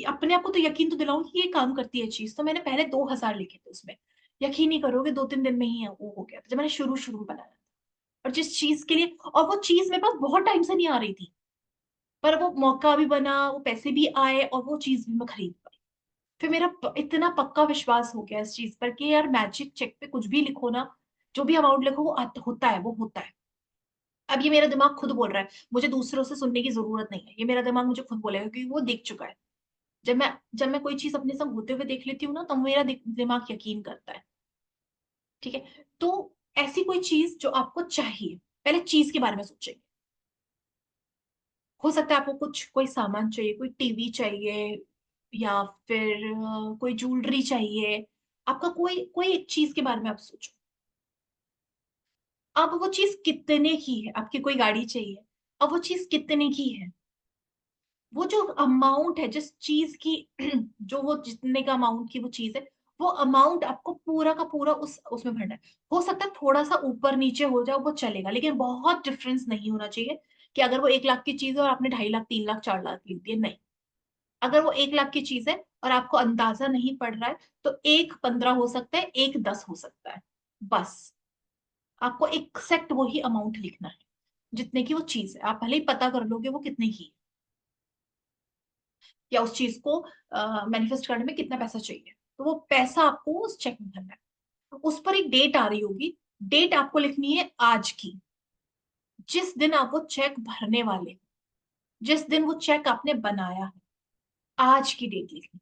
अपने आप को तो यकीन तो दिलाऊं कि ये काम करती है चीज, तो मैंने पहले 2,000 लिखे थे उसमें। यकीन नहीं करोगे, 2-3 दिन में ही वो हो गया था जब मैंने शुरू शुरू में बनाया था। और जिस चीज के लिए, और वो चीज मेरे पास बहुत टाइम से नहीं आ रही थी, पर वो मौका भी बना, वो पैसे भी आए और वो चीज भी मैं खरीद पाई। फिर मेरा इतना पक्का विश्वास हो गया इस चीज पर कि यार मैजिक चेक पे कुछ भी लिखो ना, जो भी अमाउंट लिखो वो होता है, वो होता है। अब ये मेरा दिमाग खुद बोल रहा है, मुझे दूसरों से सुनने की जरूरत नहीं है, ये मेरा दिमाग मुझे खुद बोलेगा क्योंकि वो देख चुका है। जब मैं कोई चीज अपने संग होते हुए देख लेती हूँ ना तो मेरा दिमाग यकीन करता है। ठीक है, तो ऐसी कोई चीज जो आपको चाहिए, पहले चीज के बारे में सोचेंगे। हो सकता है आपको कुछ कोई सामान चाहिए, कोई टीवी चाहिए, या फिर कोई ज्वेलरी चाहिए। आपका कोई कोई एक चीज के बारे में आप सोचो। अब वो चीज कितने की है, आपकी कोई गाड़ी चाहिए, अब वो चीज कितने की है, वो जो अमाउंट है जिस चीज की जो वो जितने का अमाउंट की वो चीज है, वो अमाउंट आपको पूरा का पूरा उसमें भरना है। हो सकता है थोड़ा सा ऊपर नीचे हो जाए वो चलेगा, लेकिन बहुत डिफरेंस नहीं होना चाहिए। कि अगर वो 1 लाख की चीज है और आपने 2.5 लाख 3 लाख 4 लाख लिख दिए, नहीं। अगर वो 1 लाख की चीज है और आपको अंदाजा नहीं पड़ रहा है, तो 1.15 हो सकता है, 1.10 हो सकता है, बस। आपको एक्सेक्ट वही अमाउंट लिखना है जितने की वो चीज है। आप भले ही पता कर लोगे वो कितने की है, या उस चीज को मैनिफेस्ट करने में कितना पैसा चाहिए, तो वो पैसा आपको उस चेक में भरना है। उस पर एक डेट आ रही होगी, डेट आपको लिखनी है आज की। जिस दिन आप वो चेक भरने वाले, जिस दिन वो चेक आपने बनाया है, आज की डेट लिखनी।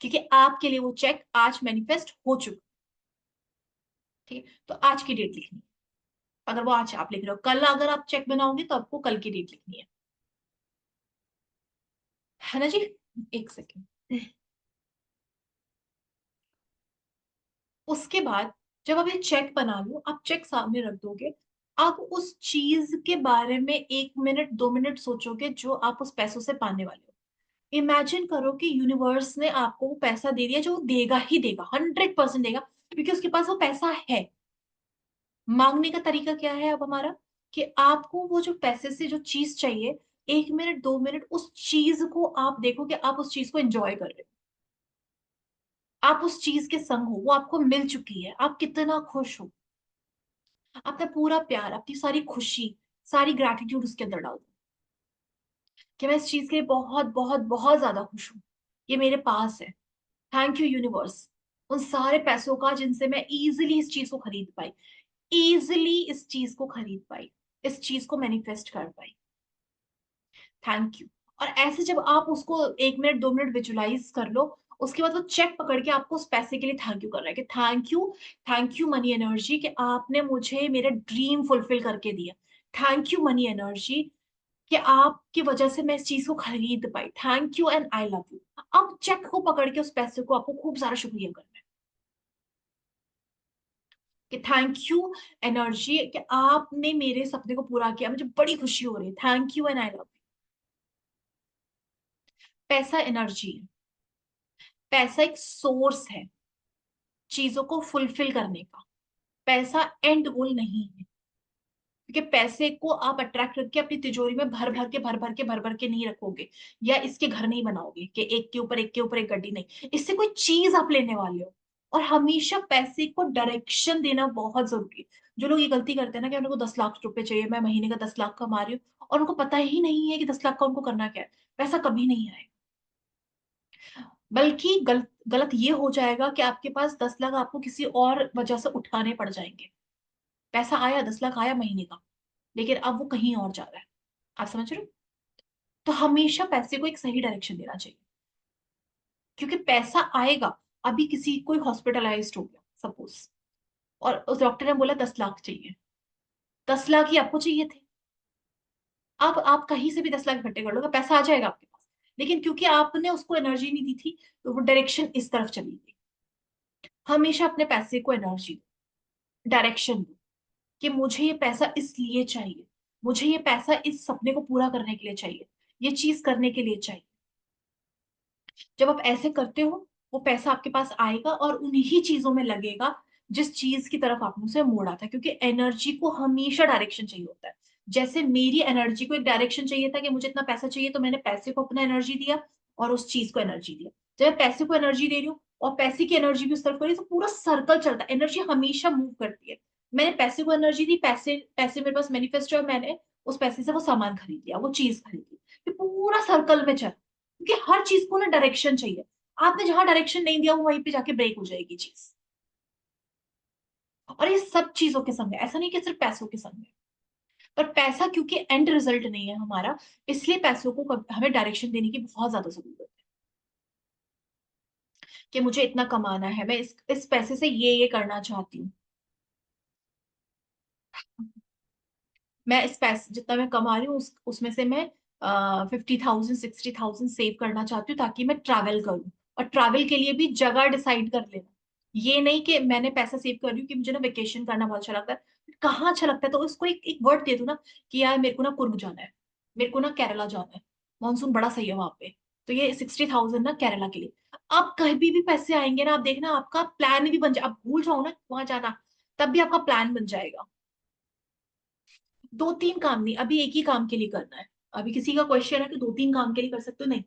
क्योंकि आपके लिए वो चेक आज मैनिफेस्ट हो चुका। ठीक है, तो आज की डेट लिखनी है। अगर वो आज आप लिख रहे हो, कल अगर आप चेक बनाओगे तो आपको कल की डेट लिखनी है ना जी। एक सेकेंड। उसके बाद जब आप ये चेक बना लो, आप चेक सामने रख दोगे। आप उस चीज के बारे में 1 मिनट 2 मिनट सोचोगे जो आप उस पैसों से पाने वाले हो। इमेजिन करो कि यूनिवर्स ने आपको वो पैसा दे दिया जो वो देगा ही देगा, 100% देगा, क्योंकि उसके पास वो पैसा है। मांगने का तरीका क्या है अब हमारा, कि आपको वो जो पैसे से जो चीज चाहिए, 1 मिनट 2 मिनट उस चीज को आप देखो कि आप उस चीज को एंजॉय कर रहे हो, आप उस चीज के संग हो, वो आपको मिल चुकी है, आप कितना खुश हो। अपना पूरा प्यार, अपनी सारी खुशी, सारी ग्रैटिट्यूड उसके अंदर डाल दो, कि मैं इस चीज के लिए बहुत बहुत बहुत ज्यादा खुश हूँ, ये मेरे पास है। थैंक यू यूनिवर्स, उन सारे पैसों का जिनसे मैं इजीली इस चीज को खरीद पाई, इजीली इस चीज को खरीद पाई, इस चीज को मैनिफेस्ट कर पाई। Thank you. और ऐसे जब आप उसको 1 मिनट 2 मिनट विजुलाइज कर लो, उसके बाद वो चेक पकड़ के आपको उस पैसे के लिए थैंक यू कर रहा है, कि थैंक यू मनी एनर्जी, कि आपने मुझे मेरा ड्रीम फुलफिल करके दिया। थैंक यू मनी एनर्जी, कि आपकी वजह से मैं इस चीज को खरीद पाई। Thank you and I love you. अब चेक को पकड़ के उस पैसे को आपको खूब सारा शुक्रिया करना है, कि थैंक यू एनर्जी, कि आपने मेरे सपने को पूरा किया, मुझे बड़ी खुशी हो रही है, thank you and I love you. पैसा एनर्जी है, पैसा एक सोर्स है चीजों को फुलफिल करने का, पैसा एंड गोल नहीं है। क्योंकि पैसे को आप अट्रैक्ट करके अपनी तिजोरी में भर भर के नहीं रखोगे, या इसके घर नहीं बनाओगे कि एक के ऊपर एक के ऊपर एक गड्डी, नहीं, इससे कोई चीज आप लेने वाले हो। और हमेशा पैसे को डायरेक्शन देना बहुत जरूरी है। जो लोग ये गलती करते हैं ना कि उनको 10 लाख रुपए चाहिए, मैं महीने का 10 लाख कमा रही हूँ, और उनको पता ही नहीं है कि 10 लाख का उनको करना क्या है, पैसा कभी नहीं आएगा। बल्कि गलत गलत ये हो जाएगा कि आपके पास 10 लाख आपको किसी और वजह से उठाने पड़ जाएंगे। पैसा आया, 10 लाख आया महीने का, लेकिन अब वो कहीं और जा रहा है। आप समझ रहे हो? तो हमेशा पैसे को एक सही डायरेक्शन देना चाहिए, क्योंकि पैसा आएगा। अभी किसी कोई हॉस्पिटलाइज्ड हो गया सपोज, और उस डॉक्टर ने बोला 10 लाख चाहिए, 10 लाख ही आपको चाहिए थे। अब आप कहीं से भी 10 लाख इकट्ठे कर लोगे, पैसा आ जाएगा आपके पास, लेकिन क्योंकि आपने उसको एनर्जी नहीं दी थी, तो वो डायरेक्शन इस तरफ चली गई। हमेशा अपने पैसे को एनर्जी दो, डायरेक्शन दो, कि मुझे ये पैसा इसलिए चाहिए, मुझे ये पैसा इस सपने को पूरा करने के लिए चाहिए, ये चीज करने के लिए चाहिए। जब आप ऐसे करते हो, वो पैसा आपके पास आएगा और उन्हीं चीजों में लगेगा जिस चीज की तरफ आपने उसे मोड़ा था, क्योंकि एनर्जी को हमेशा डायरेक्शन चाहिए होता है। जैसे मेरी एनर्जी को एक डायरेक्शन चाहिए था कि मुझे इतना पैसा चाहिए, तो मैंने पैसे को अपना एनर्जी दिया और उस चीज को एनर्जी दिया। जब मैं पैसे को एनर्जी दे रही हूँ और पैसे की एनर्जी भी उस तरफ करी, तो पूरा सर्कल चलता है, एनर्जी हमेशा मूव करती है। मैंने पैसे को एनर्जी दी, पैसे पैसे मेरे पास मैनिफेस्ट हुआ, मैंने उस पैसे से वो सामान खरीद लिया, वो चीज खरीदी, ये पूरा सर्कल में चल, क्योंकि हर चीज को ना डायरेक्शन चाहिए। आपने जहां डायरेक्शन नहीं दिया, वो वहीं पे जाके ब्रेक हो जाएगी चीज। और ये सब चीजों के संग है, ऐसा नहीं कि सिर्फ पैसों के संग है। पर पैसा क्योंकि एंड रिजल्ट नहीं है हमारा, इसलिए पैसों को हमें डायरेक्शन देने की बहुत ज्यादा जरूरत है, कि मुझे इतना कमाना है, मैं इस पैसे से ये करना चाहती हूँ। मैं इस पैसे जितना मैं कमा रही हूँ, उसमें से मैं 50,000 60,000 सेव करना चाहती हूँ, ताकि मैं ट्रैवल करूँ। और ट्रैवल के लिए भी जगह डिसाइड कर लेना। ये नहीं कि मैंने पैसा सेव कर रही हूँ कि मुझे ना वेकेशन करना बहुत अच्छा लगता है, कहाँ अच्छा लगता है, तो उसको एक वर्ड दे दो ना, कि यार मेरे को ना कुर्ग जाना है, मेरे को ना केरला जाना है, मानसून बड़ा सही है वहां पे, तो ये 60,000 ना केरला के लिए। आप कभी भी पैसे आएंगे ना, आप देखना आपका प्लान भी बन जाए, आप भूल जाओ ना वहां जाना, तब भी आपका प्लान बन जाएगा। दो तीन काम नहीं, अभी एक ही काम के लिए करना है। अभी किसी का क्वेश्चन है कि दो तीन काम के लिए कर सकते हो, नहीं,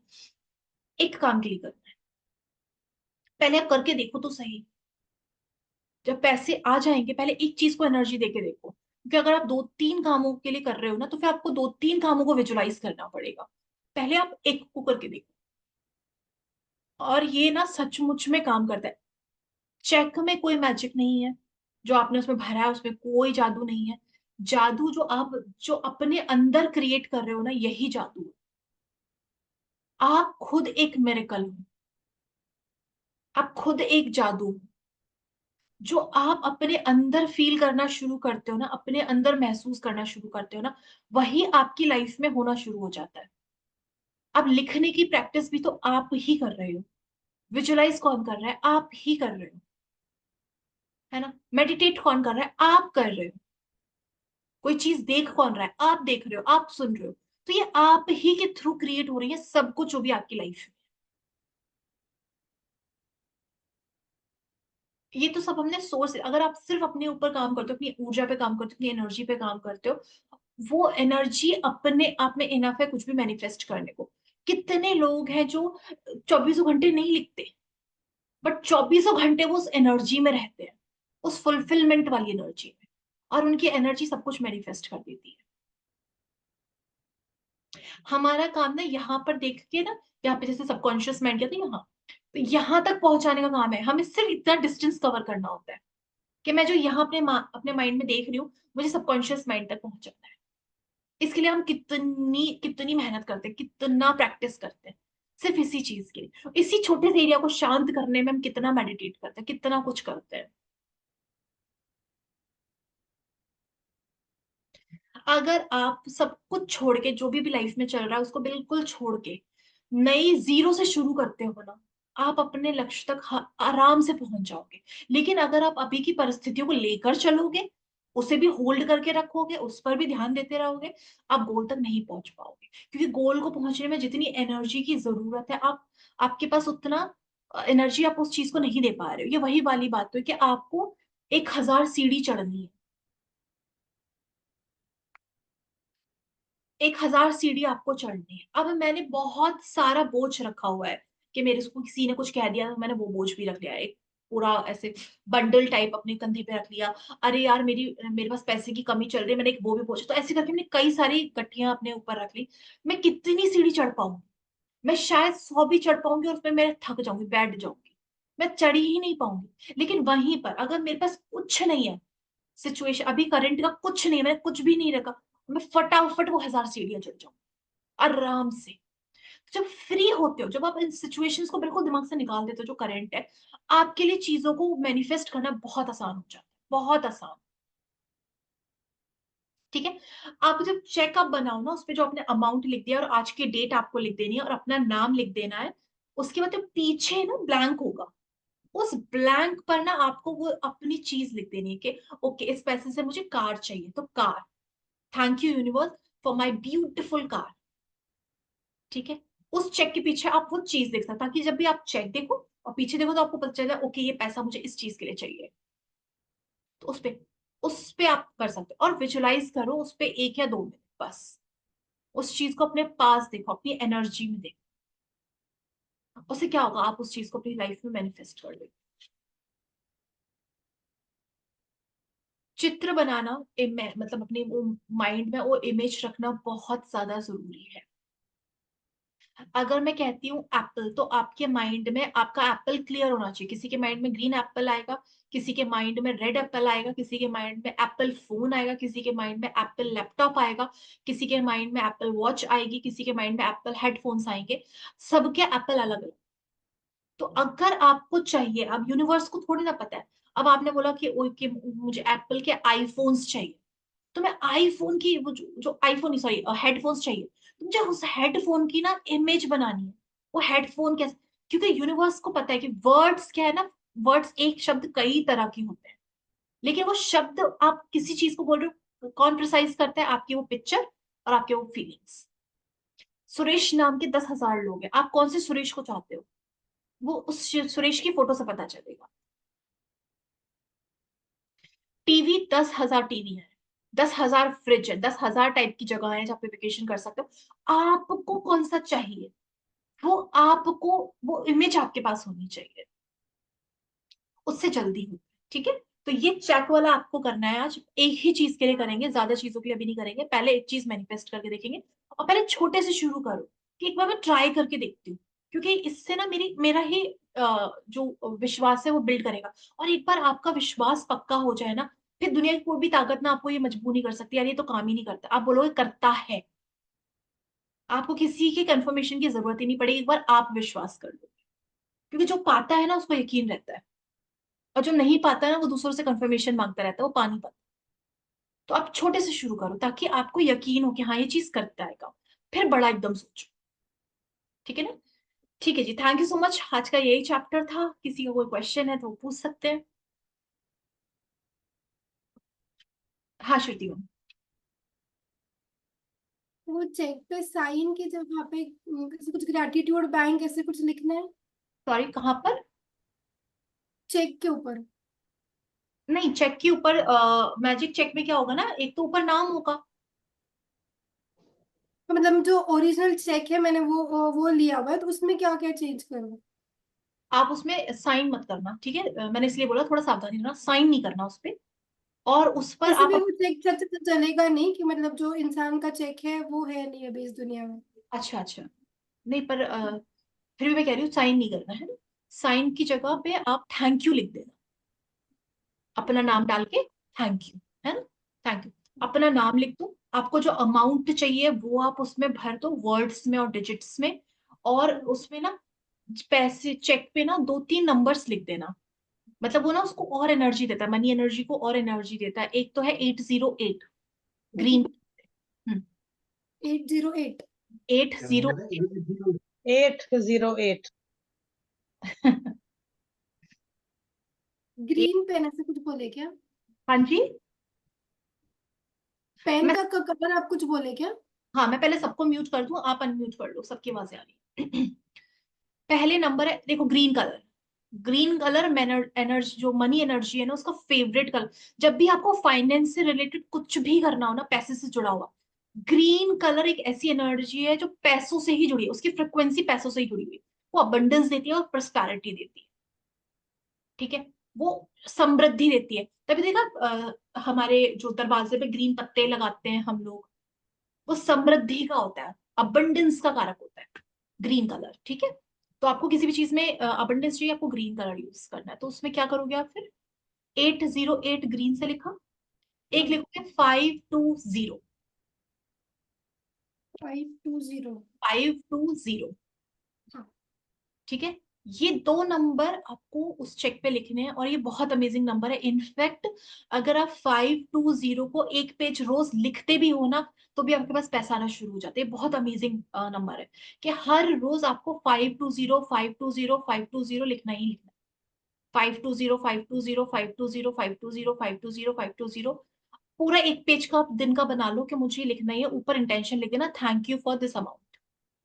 एक काम के लिए करना है। पहले आप करके देखो तो सही। जब पैसे आ जाएंगे, पहले एक चीज को एनर्जी देके देखो, क्योंकि अगर आप दो तीन कामों के लिए कर रहे हो ना, तो फिर आपको दो तीन कामों को विजुलाइज करना पड़ेगा। पहले आप एक को करके देखो, और ये ना सचमुच में काम करता है। चेक में कोई मैजिक नहीं है, जो आपने उसमें भरा है उसमें कोई जादू नहीं है। जादू जो अपने अंदर क्रिएट कर रहे हो ना, यही जादू है। आप खुद एक मिरेकल हो, आप खुद एक जादू हो। जो आप अपने अंदर फील करना शुरू करते हो ना, अपने अंदर महसूस करना शुरू करते हो ना, वही आपकी लाइफ में होना शुरू हो जाता है। अब लिखने की प्रैक्टिस भी तो आप ही कर रहे हो, विजुलाइज कौन कर रहा है, आप ही कर रहे हो, है ना? मेडिटेट कौन कर रहा है, आप कर रहे हो। कोई चीज देख कौन रहा है, आप देख रहे हो, आप सुन रहे हो। तो ये आप ही के थ्रू क्रिएट हो रही है सब कुछ, जो भी आपकी लाइफ में। ये तो सब हमने सोर्स, अगर आप सिर्फ अपने ऊपर काम करते हो, अपनी ऊर्जा पे काम करते हो, अपनी एनर्जी पे काम करते हो, वो एनर्जी अपने आप में इनफ है कुछ भी मैनिफेस्ट करने को। कितने लोग हैं जो 24 घंटे नहीं लिखते, बट 24 घंटे वो उस एनर्जी में रहते हैं, उस फुलफिलमेंट वाली एनर्जी में, और उनकी एनर्जी सब कुछ मैनिफेस्ट कर देती है। हमारा काम ना यहाँ पर देख के ना, यहाँ पे जैसे सबकॉन्शियस माइंड कहते हैं यहाँ, तो यहाँ तक पहुंचाने का काम है, हमें सिर्फ इतना डिस्टेंस कवर करना होता है, कि मैं जो यहाँ अपने माइंड में देख रही हूँ, मुझे सबकॉन्शियस माइंड तक पहुंचाना है। इसके लिए हम कितनी कितनी मेहनत करते हैं, कितना प्रैक्टिस करते हैं, सिर्फ इसी चीज के लिए, इसी छोटे से एरिया को शांत करने में हम कितना मेडिटेट करते हैं, कितना कुछ करते हैं। अगर आप सब कुछ छोड़ के, जो भी लाइफ में चल रहा है उसको बिल्कुल छोड़ के, नई जीरो से शुरू करते हो ना, आप अपने लक्ष्य तक आराम से पहुंच जाओगे। लेकिन अगर आप अभी की परिस्थितियों को लेकर चलोगे, उसे भी होल्ड करके रखोगे, उस पर भी ध्यान देते रहोगे, आप गोल तक नहीं पहुंच पाओगे। क्योंकि गोल को पहुंचने में जितनी एनर्जी की जरूरत है, आप आपके पास उतना एनर्जी आप उस चीज को नहीं दे पा रहे हो। ये वही वाली बात है कि आपको 1,000 सीढ़ी चढ़नी है। 1000 सीढ़ी आपको चढ़नी है। अब मैंने बहुत सारा बोझ रखा हुआ है कि मेरे को किसी ने कुछ कह दिया, मैंने वो बोझ भी रख लिया, एक पूरा ऐसे बंडल टाइप अपने कंधे पे रख लिया। अरे यार मेरे पास पैसे की कमी चल रही है, मैंने एक वो भी बोझ, तो ऐसे करके मैंने कई सारी गठियां अपने ऊपर रख ली। मैं कितनी सीढ़ी चढ़ पाऊंगी? मैं शायद 100 भी चढ़ पाऊंगी और उसमें मैं थक जाऊंगी, बैठ जाऊंगी, मैं चढ़ ही नहीं पाऊंगी। लेकिन वहीं पर अगर मेरे पास कुछ नहीं है, सिचुएशन अभी करंट का कुछ नहीं है, मैंने कुछ भी नहीं रखा, मैं फटाफट वो 1000 सीढ़ियां चढ़ जाऊं आराम से। जब फ्री होते हो, जब आप इन सिचुएशंस को बिल्कुल दिमाग से निकाल देते हो जो करंट है, आपके लिए चीजों को मैनिफेस्ट करना बहुत आसान हो जाता है, बहुत आसान। ठीक है। आप जब चेकअप बनाओ ना, उसपे जो आपने अमाउंट लिख दिया और आज की डेट आपको लिख देनी है और अपना नाम लिख देना है, उसके बाद जो पीछे ना ब्लैंक होगा, उस ब्लैंक पर ना आपको वो अपनी चीज लिख देनी है कि ओके इस पैसे से मुझे कार चाहिए, तो car, thank you universe for my beautiful car. ठीक है। उस चेक के पीछे आप वो चीज देख सकते, ताकि जब भी आप चेक देखो और पीछे देखो तो आपको पता चल जाए ओके ये पैसा मुझे इस चीज के लिए चाहिए। तो उस पे आप कर सकते हो और विजुलाइज करो उस पे 1 या 2 मिनट बस। उस चीज को अपने पास देखो, अपनी एनर्जी में देखो, उससे क्या होगा, आप उस चीज को अपनी लाइफ में मैनिफेस्ट कर लो। चित्र बनाना, मतलब अपने वो माइंड में वो इमेज रखना बहुत ज्यादा जरूरी है। अगर मैं कहती हूँ एप्पल, तो आपके माइंड में आपका एप्पल क्लियर होना चाहिए। किसी के माइंड में ग्रीन एप्पल आएगा, किसी के माइंड में रेड एप्पल आएगा, किसी के माइंड में एप्पल फोन आएगा, किसी के माइंड में एप्पल लैपटॉप आएगा, किसी के माइंड में एप्पल वॉच आएगी, किसी के माइंड में एप्पल हेडफोन्स आएंगे। सबके एप्पल अलग अलग। तो अगर आपको चाहिए, अब यूनिवर्स को थोड़ी ना पता है, अब आपने बोला कि मुझे एप्पल के आईफोन्स चाहिए, तो मैं आईफोन की वो जो आईफोन सॉरी हेडफोन्स चाहिए, तो मुझे उस हेडफोन की ना इमेज बनानी है। वो हेडफोन कैसे, क्योंकि यूनिवर्स को पता है कि वर्ड्स क्या है ना, वर्ड्स एक शब्द कई तरह के होते हैं, लेकिन वो शब्द आप किसी चीज को बोल रहे हो, कौन प्रिसाइज करता है, आपकी वो पिक्चर और आपके वो फीलिंग्स। सुरेश नाम के 10,000 लोग हैं, आप कौन से सुरेश को चाहते हो, वो उस सुरेश की फोटो से पता चलेगा। टीवी 10,000 टीवी है, 10,000 फ्रिज है, 10,000 टाइप की जगह है जहाँ पे वेकेशन कर सकते हो। आपको कौन सा चाहिए, वो आपको वो इमेज आपके पास होनी चाहिए, उससे जल्दी हो। ठीक है। तो ये चेक वाला आपको करना है आज, एक ही चीज के लिए करेंगे, ज्यादा चीजों के लिए अभी नहीं करेंगे। पहले एक चीज मैनिफेस्ट करके देखेंगे और पहले छोटे से शुरू करो कि एक बार मैं ट्राई करके देखती हूँ, क्योंकि इससे ना मेरा ही जो विश्वास है वो बिल्ड करेगा। और एक बार आपका विश्वास पक्का हो जाए ना, फिर दुनिया की कोई भी ताकत ना आपको ये मजबूर नहीं कर सकती, यार ये तो काम ही नहीं करता, आप बोलोगे करता है। आपको किसी की कंफर्मेशन की जरूरत ही नहीं पड़ेगी, एक बार आप विश्वास कर लो। क्योंकि जो पाता है ना उसको यकीन रहता है, और जो नहीं पाता है ना वो दूसरों से कंफर्मेशन मांगता रहता है, वो पा नहीं पाता। तो आप छोटे से शुरू करो ताकि आपको यकीन हो कि हाँ ये चीज करता है काम, फिर बड़ा एकदम सोचो। ठीक है ना। ठीक है जी, थैंक यू सो मच। आज का यही चैप्टर था, किसी का कोई क्वेश्चन है तो वो पूछ सकते हैं। हाँ श्रुति मैम। वो चेक पे साइन की जगह पे ऐसे कुछ ग्रेटिट्यूड बैंक ऐसे कुछ लिखना है सॉरी कहाँ पर? चेक के ऊपर। नहीं, चेक के ऊपर मैजिक चेक में क्या होगा ना, एक तो ऊपर नाम होगा। तो मतलब जो ओरिजिनल चेक है मैंने वो लिया हुआ है, तो उसमें क्या क्या चेंज करूँ? आप उसमें साइन मत करना, ठीक है। मैंने इसलिए बोला थोड़ा सावधानी रखना, साइन नहीं करना उस पे। और उस पर ऐसे आप भी वो चेक चलेगा नहीं कि मतलब जो इंसान का चेक है वो है नहीं अभी इस दुनिया में? अच्छा अच्छा, नहीं पर फिर भी मैं कह रही हूँ साइन नहीं करना है ना। साइन की जगह पे आप थैंक यू लिख देना, अपना नाम डाल के थैंक यू, है ना। थैंक यू, अपना नाम लिख दो, आपको जो अमाउंट चाहिए वो आप उसमें भर दो, वर्ड्स में और डिजिट्स में। और उसमें ना पैसे चेक पे ना 2-3 नंबर्स लिख देना, मतलब वो ना उसको और एनर्जी देता है, मनी एनर्जी को और एनर्जी देता है। एक तो है 808, ग्रीन। 808। 808। 808। ग्रीन पेन ऐसे कुछ बोले क्या? हाँ जी। पेन मैं का कलर आप कुछ बोले क्या? हाँ मैं पहले सबको म्यूट कर दूं, आप अनम्यूट कर लो, सबकी आवाजें आ रही हैं। पहले नंबर है देखो green colour. Green colour energy, जो मनी एनर्जी है ना उसका फेवरेट कलर। जब भी आपको फाइनेंस से रिलेटेड कुछ भी करना हो ना, पैसे से जुड़ा हुआ, ग्रीन कलर एक ऐसी एनर्जी है जो पैसों से ही जुड़ी है, उसकी फ्रिक्वेंसी पैसों से ही जुड़ी हुई है। वो अबंडेंस देती है और प्रॉस्पेरिटी देती है, ठीक है। वो समृद्धि देती है। तभी देखा हमारे जो दरवाजे पे ग्रीन पत्ते लगाते हैं हम लोग, वो समृद्धि का होता है, अबंडेंस का कारक होता है ग्रीन कलर, ठीक है। तो आपको किसी भी चीज में अबंडेंस चाहिए, आपको ग्रीन कलर यूज करना है। तो उसमें क्या करोगे आप फिर, 808 ग्रीन से लिखा, एक लिखोगे 520, 520। 520, हाँ। ठीक है। ये दो नंबर आपको उस चेक पे लिखने हैं, और ये बहुत अमेजिंग नंबर है। इनफैक्ट अगर आप 520 को एक पेज रोज लिखते भी हो ना, तो भी आपके पास पैसा आना शुरू हो जाता है। बहुत अमेजिंग नंबर है कि हर रोज आपको 520 520 520 लिखना ही लिखना है। 520 520 520 520 520 520, पूरा एक पेज का आप दिन का बना लो कि मुझे ये लिखना ही है। ऊपर इंटेंशन लिख देना, thank you for this amount.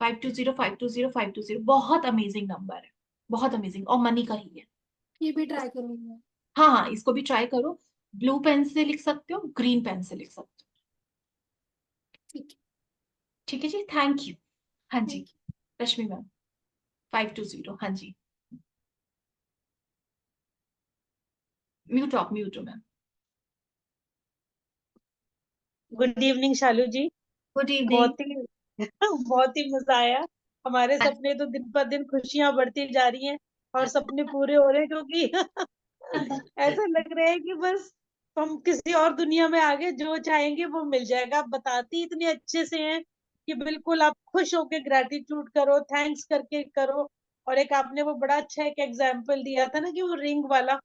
520 520 520, बहुत अमेजिंग नंबर है, बहुत अमेजिंग, और मनी का ही है। ये भी ट्राई करूंगी मैं। हाँ हाँ, इसको भी ट्राई करो। ब्लू पेन से लिख सकते हो, ग्रीन पेन से लिख सकते हो। ठीक ठीक है जी, थैंक यू। हाँ है। जी, रश्मि मैम, 520, हाँ जी। म्यूट हो ma'am. Good evening Shalu ji. Good evening. बहुत ही बहुत ही मजा आया। हमारे सपने तो दिन पर दिन खुशियां बढ़ती जा रही हैं और सपने पूरे हो रहे हैं, क्योंकि ऐसा लग रहा है कि बस हम किसी और दुनिया में आ गए, जो चाहेंगे वो मिल जाएगा। आप बताती इतने अच्छे से हैं कि बिल्कुल आप खुश होके ग्रेटिट्यूड करो, थैंक्स करके करो। और एक आपने वो बड़ा अच्छा एक एग्जाम्पल दिया था ना, कि वो रिंग वाला,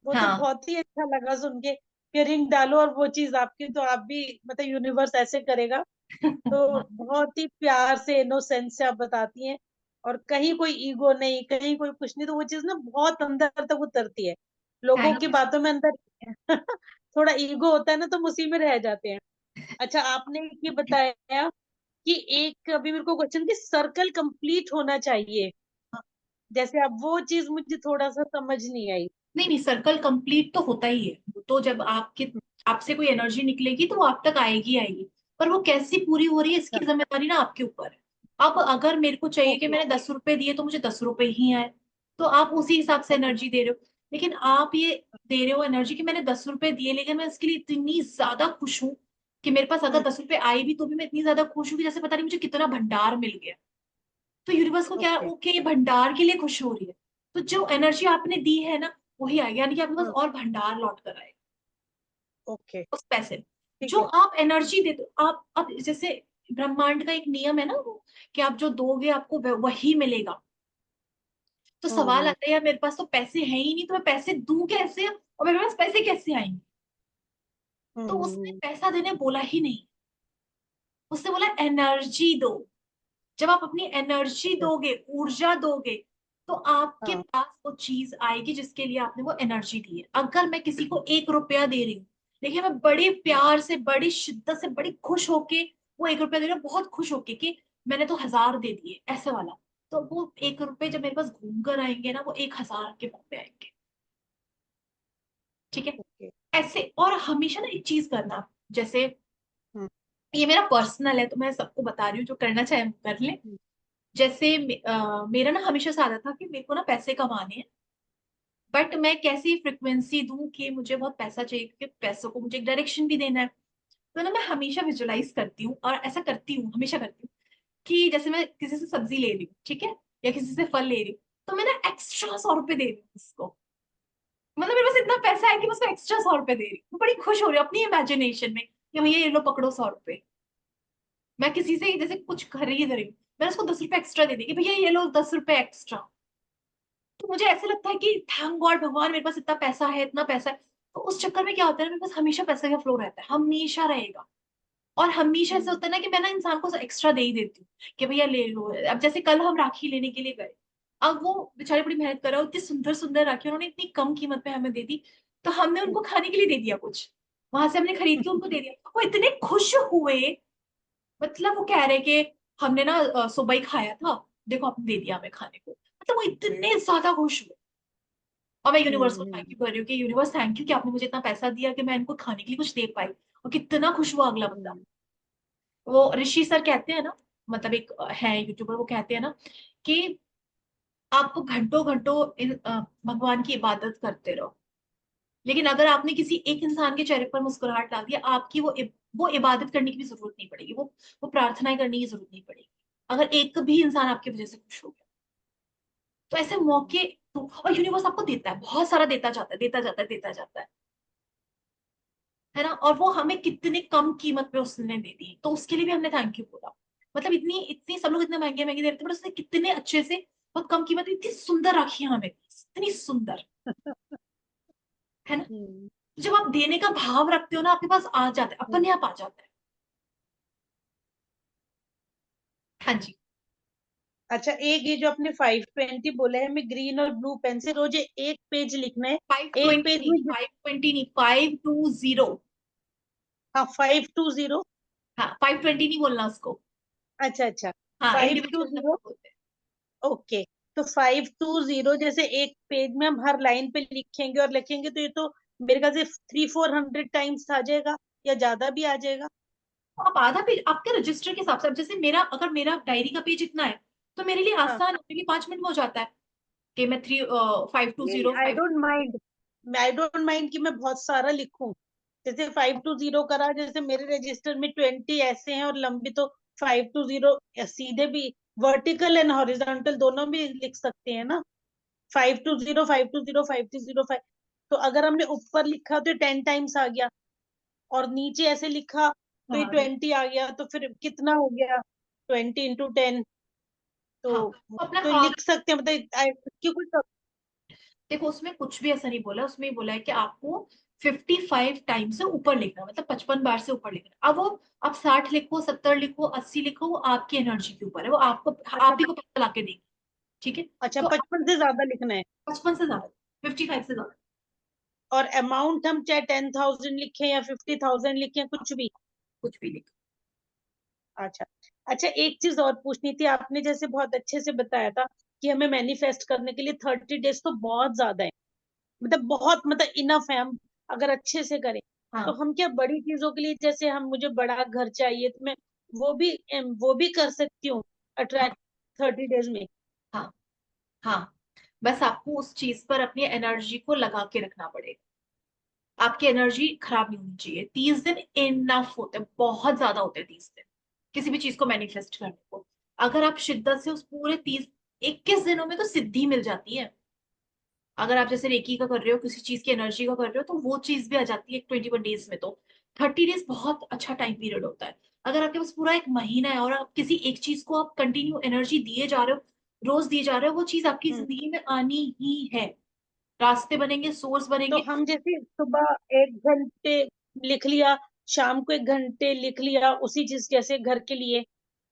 वो तो हाँ बहुत ही अच्छा लगा सुन के कि रिंग डालो और वो चीज आपकी, तो आप भी मतलब यूनिवर्स ऐसे करेगा। तो बहुत ही प्यार से, इनोसेंस से आप बताती हैं, और कहीं कोई ईगो नहीं, कहीं कोई कुछ नहीं। तो वो चीज ना बहुत अंदर तक उतरती है। लोगों थैंक की बातों में अंदर थोड़ा ईगो होता है ना, तो हम उसी में रह जाते हैं। अच्छा, आपने ये बताया कि एक अभी मेरे को क्वेश्चन, कि सर्कल कंप्लीट होना चाहिए, यू। जैसे अब वो चीज मुझे थोड़ा सा समझ नहीं आई। नहीं नहीं, सर्कल कंप्लीट तो होता ही है। वो तो जब आपके आपसे कोई एनर्जी निकलेगी तो वो आप तक आएगी आएगी। पर वो कैसी पूरी हो रही है, अच्छा। इसकी जिम्मेदारी ना आपके ऊपर है। अब अगर मेरे को चाहिए कि ओके। मैंने 10 रुपए दिए तो मुझे 10 रुपए ही आए, तो आप उसी हिसाब से ओके। एनर्जी दे रहे हो। लेकिन आप ये दे रहे हो एनर्जी कि मैंने 10 रुपए दिए, लेकिन मैं इसके लिए इतनी ज्यादा खुश हूँ कि मेरे पास अगर 10 रुपए आए भी तो भी मैं इतनी ज्यादा खुश हूँ कि जैसे पता नहीं मुझे कितना भंडार मिल गया। तो यूनिवर्स को क्या है, ओके। ओके ये भंडार के लिए खुश हो रही है, तो जो एनर्जी आपने दी है ना, वही आएगी, यानी कि आपके पास और भंडार लौट कर आएगा ओके। उस पैसे में। ठीक जो है। आप एनर्जी देते हो, आप अब जैसे ब्रह्मांड का एक नियम है ना वो, कि आप जो दोगे आपको वही मिलेगा। तो सवाल हम्म। आता है यार मेरे पास तो पैसे हैं ही नहीं, तो मैं पैसे दूं कैसे, और मेरे पास पैसे कैसे आएंगे। तो उसने हम्म। पैसा देने बोला ही नहीं, उसने बोला एनर्जी दो। जब आप अपनी एनर्जी अच्छा। दोगे, ऊर्जा दोगे, तो आपके हाँ। पास वो चीज आएगी जिसके लिए आपने वो एनर्जी दी है। अगर मैं किसी को 1 रुपया दे रही हूँ, देखिए मैं बड़े प्यार से, बड़ी शिद्दत से, बड़ी खुश होके वो 1 रुपया दे रही हूँ, बहुत खुश होके कि मैंने तो 1000 दे दिए, ऐसे वाला। तो वो 1 रुपए जब मेरे पास घूम कर आएंगे ना, वो 1000 के मुंह पे आएंगे, ठीक है। ओके। ऐसे, और हमेशा ना एक चीज करना, जैसे हम्म। ये मेरा पर्सनल है तो मैं सबको बता रही हूँ, जो करना चाहे वो कर ले। हम्म। जैसे मेरा ना हमेशा से आदत था कि मेरे को ना पैसे कमाने हैं, बट मैं कैसी फ्रिक्वेंसी दूं कि मुझे बहुत पैसा चाहिए, क्योंकि पैसों को मुझे एक डायरेक्शन भी देना है। तो ना मैं हमेशा विजुलाइज करती हूँ, और ऐसा करती हूँ, हमेशा करती हूँ कि जैसे मैं किसी से सब्जी ले रही हूँ, ठीक है, या किसी से फल ले रही हूँ, तो मैं ना एक्स्ट्रा 100 रुपए दे रही हूँ उसको। मतलब मेरे पास इतना पैसा है कि मैं उसको एक्स्ट्रा 100 रुपए दे रही हूँ, मैं बड़ी खुश हो रही हूँ अपनी इमेजिनेशन में कि भैया ये लो पकड़ो 100 रुपए। मैं किसी से जैसे कुछ खरीद रही हूँ, मैं उसको 10 रुपए एक्स्ट्रा दे दी कि भैया ये लो 10 रुपए एक्स्ट्रा। तो मुझे ऐसे लगता है कि थैंक गॉड भगवान, मेरे पास इतना पैसा है, इतना पैसा है। तो उस चक्कर में क्या होता है ना, मेरे पास हमेशा पैसे का फ्लो रहता है, हमेशा रहेगा। और हमेशा ऐसा हम्म। होता है ना कि मैं ना इंसान को एक्स्ट्रा दे ही देती हूँ कि भैया ले लो। अब जैसे कल हम राखी लेने के लिए गए, अब वो बेचारे बड़ी मेहनत कर रहे हो, इतनी सुंदर सुंदर राखी उन्होंने इतनी कम कीमत पे हमें दे दी, तो हमने उनको खाने के लिए दे दिया कुछ, वहां से हमने खरीद के उनको दे दिया। वो इतने खुश हुए, मतलब वो कह रहे कि हमने ना सुबह ही खाया था, देखो आपने दे दिया हमें खाने को। मतलब वो इतने ज्यादा खुश हुए। और मैं यूनिवर्स को थैंक हम्म। यू कर रही हूँ कि यूनिवर्स थैंक यू कि आपने मुझे इतना पैसा दिया कि मैं इनको खाने के लिए कुछ दे पाई। और कितना खुश हुआ अगला बंदा। वो ऋषि सर कहते हैं ना, मतलब एक है यूट्यूबर, वो कहते हैं ना कि आप घंटों घंटों भगवान की इबादत करते रहो, लेकिन अगर आपने किसी एक इंसान के चेहरे पर मुस्कुराहट डाल दिया, आपकी वो इबादत करने की भी जरूरत नहीं पड़ेगी, वो प्रार्थनाएं करने की जरूरत नहीं पड़ेगी, अगर एक भी इंसान आपकी वजह से खुश हो गया। तो ऐसे मौके तो, और यूनिवर्स आपको देता है, बहुत सारा देता जाता है, देता जाता है, देता जाता है ना। और वो हमें कितने कम कीमत पे उसने दे दी, तो उसके लिए भी हमने थैंक यू बोला। मतलब इतनी इतनी सब लोग इतने महंगे महंगे दे रहे थे, पर उसने कितने अच्छे से, बहुत कम कीमत में इतनी सुंदर राखी हमें दी, इतनी सुंदर, है ना। हम्म। तो जब आप देने का भाव रखते हो ना, आपके पास आ जाता है, अपने आप आ जाता है। हाँ जी। अच्छा, एक ये जो आपने 520 बोला है, हमें ग्रीन और ब्लू पेन से रोज एक पेज लिखना है। फाइव एक ट्वेंटी पेज नहीं, में 520 नहीं, 520। हाँ, 520। हाँ, 520 नहीं बोलना उसको। अच्छा अच्छा, हाँ, five to individual zero number बोलते हैं। ओके। तो 520 जैसे एक पेज में हम हर लाइन पे लिखेंगे और लिखेंगे, तो ये तो मेरे ख्याल से 300-400 टाइम्स आ जाएगा, या ज्यादा भी आ जाएगा। तो आप आधा पेज आपके रजिस्टर के हिसाब से, अब जैसे मेरा, अगर मेरा डायरी का पेज इतना है, तो मेरे लिए हाँ, आसान है, मेरे लिए 5 मिनट में हो जाता है कि मैं 520 आई 5। Don't mind. I don't mind कि मैं बहुत सारा लिखूं। जैसे 520 करा, जैसे मेरे रजिस्टर में 20 ऐसे हैं और लंबी, तो 520 सीधे भी, वर्टिकल एंड हॉरिजॉन्टल दोनों भी लिख सकते हैं ना। 520 520 520 5। तो अगर हमने ऊपर लिखा तो 10 टाइम्स आ गया, और नीचे ऐसे लिखा तो ये हाँ 20 आ गया, तो फिर कितना हो गया, 20 × 10। हाँ, तो तो अपना लिख सकते हैं, मतलब क्योंकि देखो, उसमें कुछ भी ऐसा नहीं बोला, उसमें ये बोला है कि आपको 55 टाइम से ऊपर लिखना है, मतलब 55 बार से ऊपर लिखना है। अब वो आप 60 लिखो, 70 लिखो, 80 लिखो, वो आपकी एनर्जी के ऊपर है, वो आपको, अच्छा आप ही को पता ला के देगी। ठीक है। अच्छा, तो 55 से ज्यादा लिखना है। 55 से ज्यादा, 55 से ज्यादा, और अमाउंट हम चाहे 10,000 लिखें या 50,000 लिखें, कुछ भी। कुछ भी लिखो। अच्छा अच्छा, एक चीज और पूछनी थी। आपने जैसे बहुत अच्छे से बताया था कि हमें मैनिफेस्ट करने के लिए 30 डेज तो बहुत ज्यादा है, मतलब बहुत, मतलब इनफ है, हम अगर अच्छे से करें। तो हाँ हम क्या बड़ी चीजों के लिए, जैसे हम, मुझे बड़ा घर चाहिए, तो मैं वो भी कर सकती हूँ हाँ अट्रैक्ट 30 डेज में। हाँ हाँ, बस आपको उस चीज पर अपनी एनर्जी को लगा के रखना पड़ेगा। आपकी एनर्जी खराब नहीं होनी चाहिए। 30 दिन इनफ होते हैं, बहुत ज्यादा होते हैं 30 दिन किसी भी चीज को मैनिफेस्ट करने को। अगर आप शिद्दत से उस पूरे 21 दिनों में तो सिद्धि मिल जाती है। अगर आप जैसे रेकी का कर रहे हो, किसी चीज की एनर्जी का कर रहे हो, तो वो चीज भी आ जाती है 21 डेज में। तो 30 डेज बहुत अच्छा टाइम पीरियड होता है। अगर आपके पास पूरा एक महीना है और आप किसी एक चीज को आप कंटिन्यू एनर्जी दिए जा रहे हो, रोज दिए जा रहे हो, वो चीज आपकी हम्म। जिंदगी में आनी ही है। रास्ते बनेंगे, सोर्स तो बनेंगे। हम जैसे सुबह 1 घंटे लिख लिया, शाम को 1 घंटे लिख लिया, उसी चीज, जैसे घर के लिए,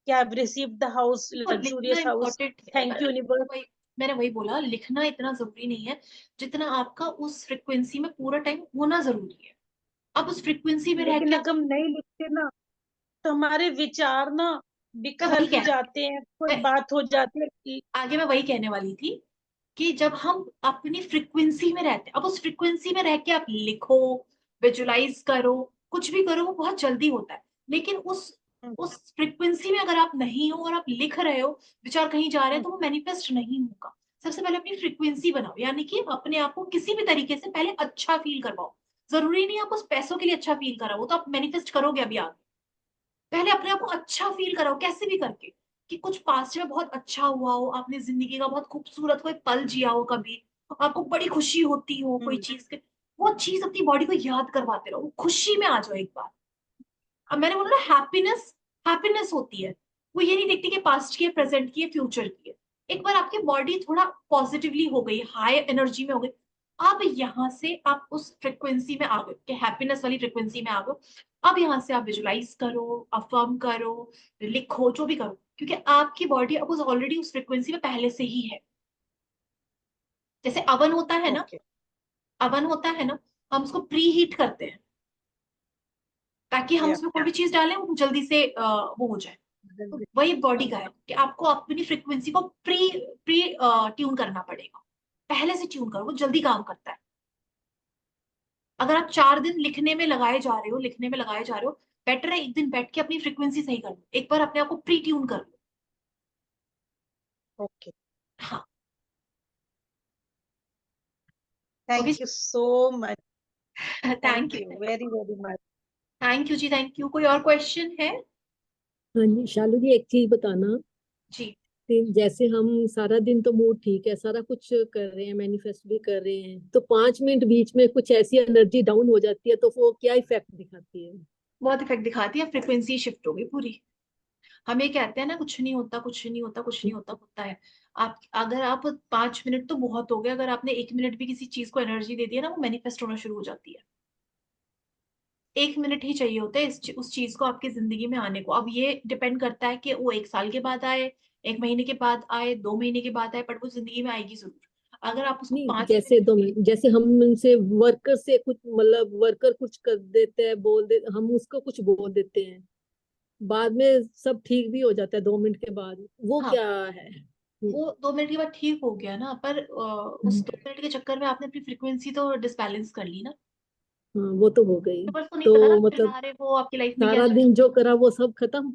क्या रिसीव द हाउस, तो लिखना लग्जूरियस हाउस, इम्पोर्टेंट है, थैंक यू यूनिवर्स। मैंने वही बोला, लिखना इतना जरूरी नहीं है जितना आपका उस फ्रिक्वेंसी में पूरा टाइम होना जरूरी है। आप उस फ्रिक्वेंसी में रह लेकिन के अगर हम नहीं लिखते ना, तो हमारे विचार ना मैं वही बिखर कह जाते हैं, कोई मैं, बात हो जाती है आगे मैं वही कहने वाली थी कि जब हम अपनी फ्रिक्वेंसी में रहते हैं, अब उस फ्रिक्वेंसी में रह के आप लिखो, विजुलाइज करो, कुछ भी करो, वो बहुत जल्दी होता है। लेकिन हम्म, उस फ्रिक्वेंसी में अगर आप नहीं हो और आप लिख रहे हो, विचार कहीं जा रहे हैं, हम्म, तो वो मैनिफेस्ट नहीं होगा। सबसे पहले अपनी फ्रिक्वेंसी बनाओ, यानी कि अपने आप को किसी भी तरीके से पहले अच्छा फील करवाओ। जरूरी नहीं आप उस पैसों के लिए अच्छा फील कराओ, वो तो आप मैनिफेस्ट करोगे अभी आगे। पहले अपने आप को अच्छा फील कराओ, कैसे भी करके, कि कुछ पास्ट में बहुत अच्छा हुआ हो, आपने जिंदगी का बहुत खूबसूरत कोई पल जिया हो कभी, आपको बड़ी खुशी होती हो कोई हम्म, चीज के, वो चीज अपनी बॉडी को याद करवाते रहो, वो खुशी में आ जाओ एक बार। अब मैंने बोला ना, हैप्पीनेस, हैप्पीनेस होती है, वो ये नहीं देखती कि पास्ट की है, प्रेजेंट की है, फ्यूचर की है। एक बार आपकी बॉडी थोड़ा पॉजिटिवली हो गई, हाई एनर्जी में हो गई, अब यहाँ से आप उस फ्रिक्वेंसी में आ गए, कि हैप्पीनेस वाली फ्रिक्वेंसी में आ गए। अब यहाँ से आप विजुलाइज करो, अफर्म करो, लिखो, जो भी करो, क्योंकि आपकी बॉडी अब उस ऑलरेडी उस फ्रिक्वेंसी में पहले से ही है। जैसे अवन होता है ना, ओके। अवन होता है ना, हम उसको प्री हीट करते हैं ताकि हम या उसमें कोई भी चीज डालें वो जल्दी से वो हो जाए। तो वही बॉडी का है कि आपको अपनी फ्रिक्वेंसी को प्री प्री ट्यून करना पड़ेगा। पहले से ट्यून करो, वो जल्दी काम करता है। अगर आप 4 दिन लिखने में लगाए जा रहे हो, लिखने में लगाए जा रहे हो, बेटर है एक दिन बैठ के अपनी फ्रिक्वेंसी सही कर लो, एक बार अपने आप को प्री ट्यून कर लो। ओके, हाँ। Okay. Thank you so much, thank thank you. You very very much. Thank you ji, thank you. कोई और क्वेश्चन है? हाँ जी शालू जी, एक चीज बताना जी। कि जैसे हम सारा दिन तो मूड ठीक है, सारा कुछ कर रहे हैं, मैनिफेस्ट भी कर रहे हैं, तो 5 मिनट बीच में कुछ ऐसी एनर्जी डाउन हो जाती है, तो वो क्या इफेक्ट दिखाती है? बहुत इफेक्ट दिखाती है, फ्रिक्वेंसी शिफ्ट हो गई पूरी। हम ये कहते हैं ना, कुछ नहीं होता, कुछ नहीं होता, कुछ नहीं होता, होता है। आप अगर आप 5 मिनट तो बहुत हो गए, अगर आपने 1 मिनट भी किसी चीज को एनर्जी दे दिया ना, वो मैनिफेस्ट होना शुरू हो जाती है। 1 मिनट ही चाहिए होता है उस चीज को आपकी जिंदगी में आने को। अब ये डिपेंड करता है कि वो 1 साल के बाद आए, 1 महीने के बाद आए, 2 महीने के बाद आए, बट वो जिंदगी में आएगी जरूर। अगर आप उसको नहीं, 5 मिनट भी। जैसे हम उनसे वर्कर से कुछ मतलब वर्कर कुछ कर देते हैं, बोल दे, हम उसको कुछ बोल देते हैं, बाद में सब ठीक भी हो जाता है 2 मिनट के बाद, वो हाँ, क्या है? वो 2 मिनट के बाद ठीक हो गया ना, पर उस हम्म, 2 मिनट के चक्कर में आपने अपनी फ्रिक्वेंसी तो डिसबैलेंस कर ली ना। हाँ वो तो हो गई। तो बस को नहीं पता ना तो आप मतलब चिल्ला रहे हो आपकी लाइफ में क्या सारा चल रहा दिन जो करा वो सब खत्म? है।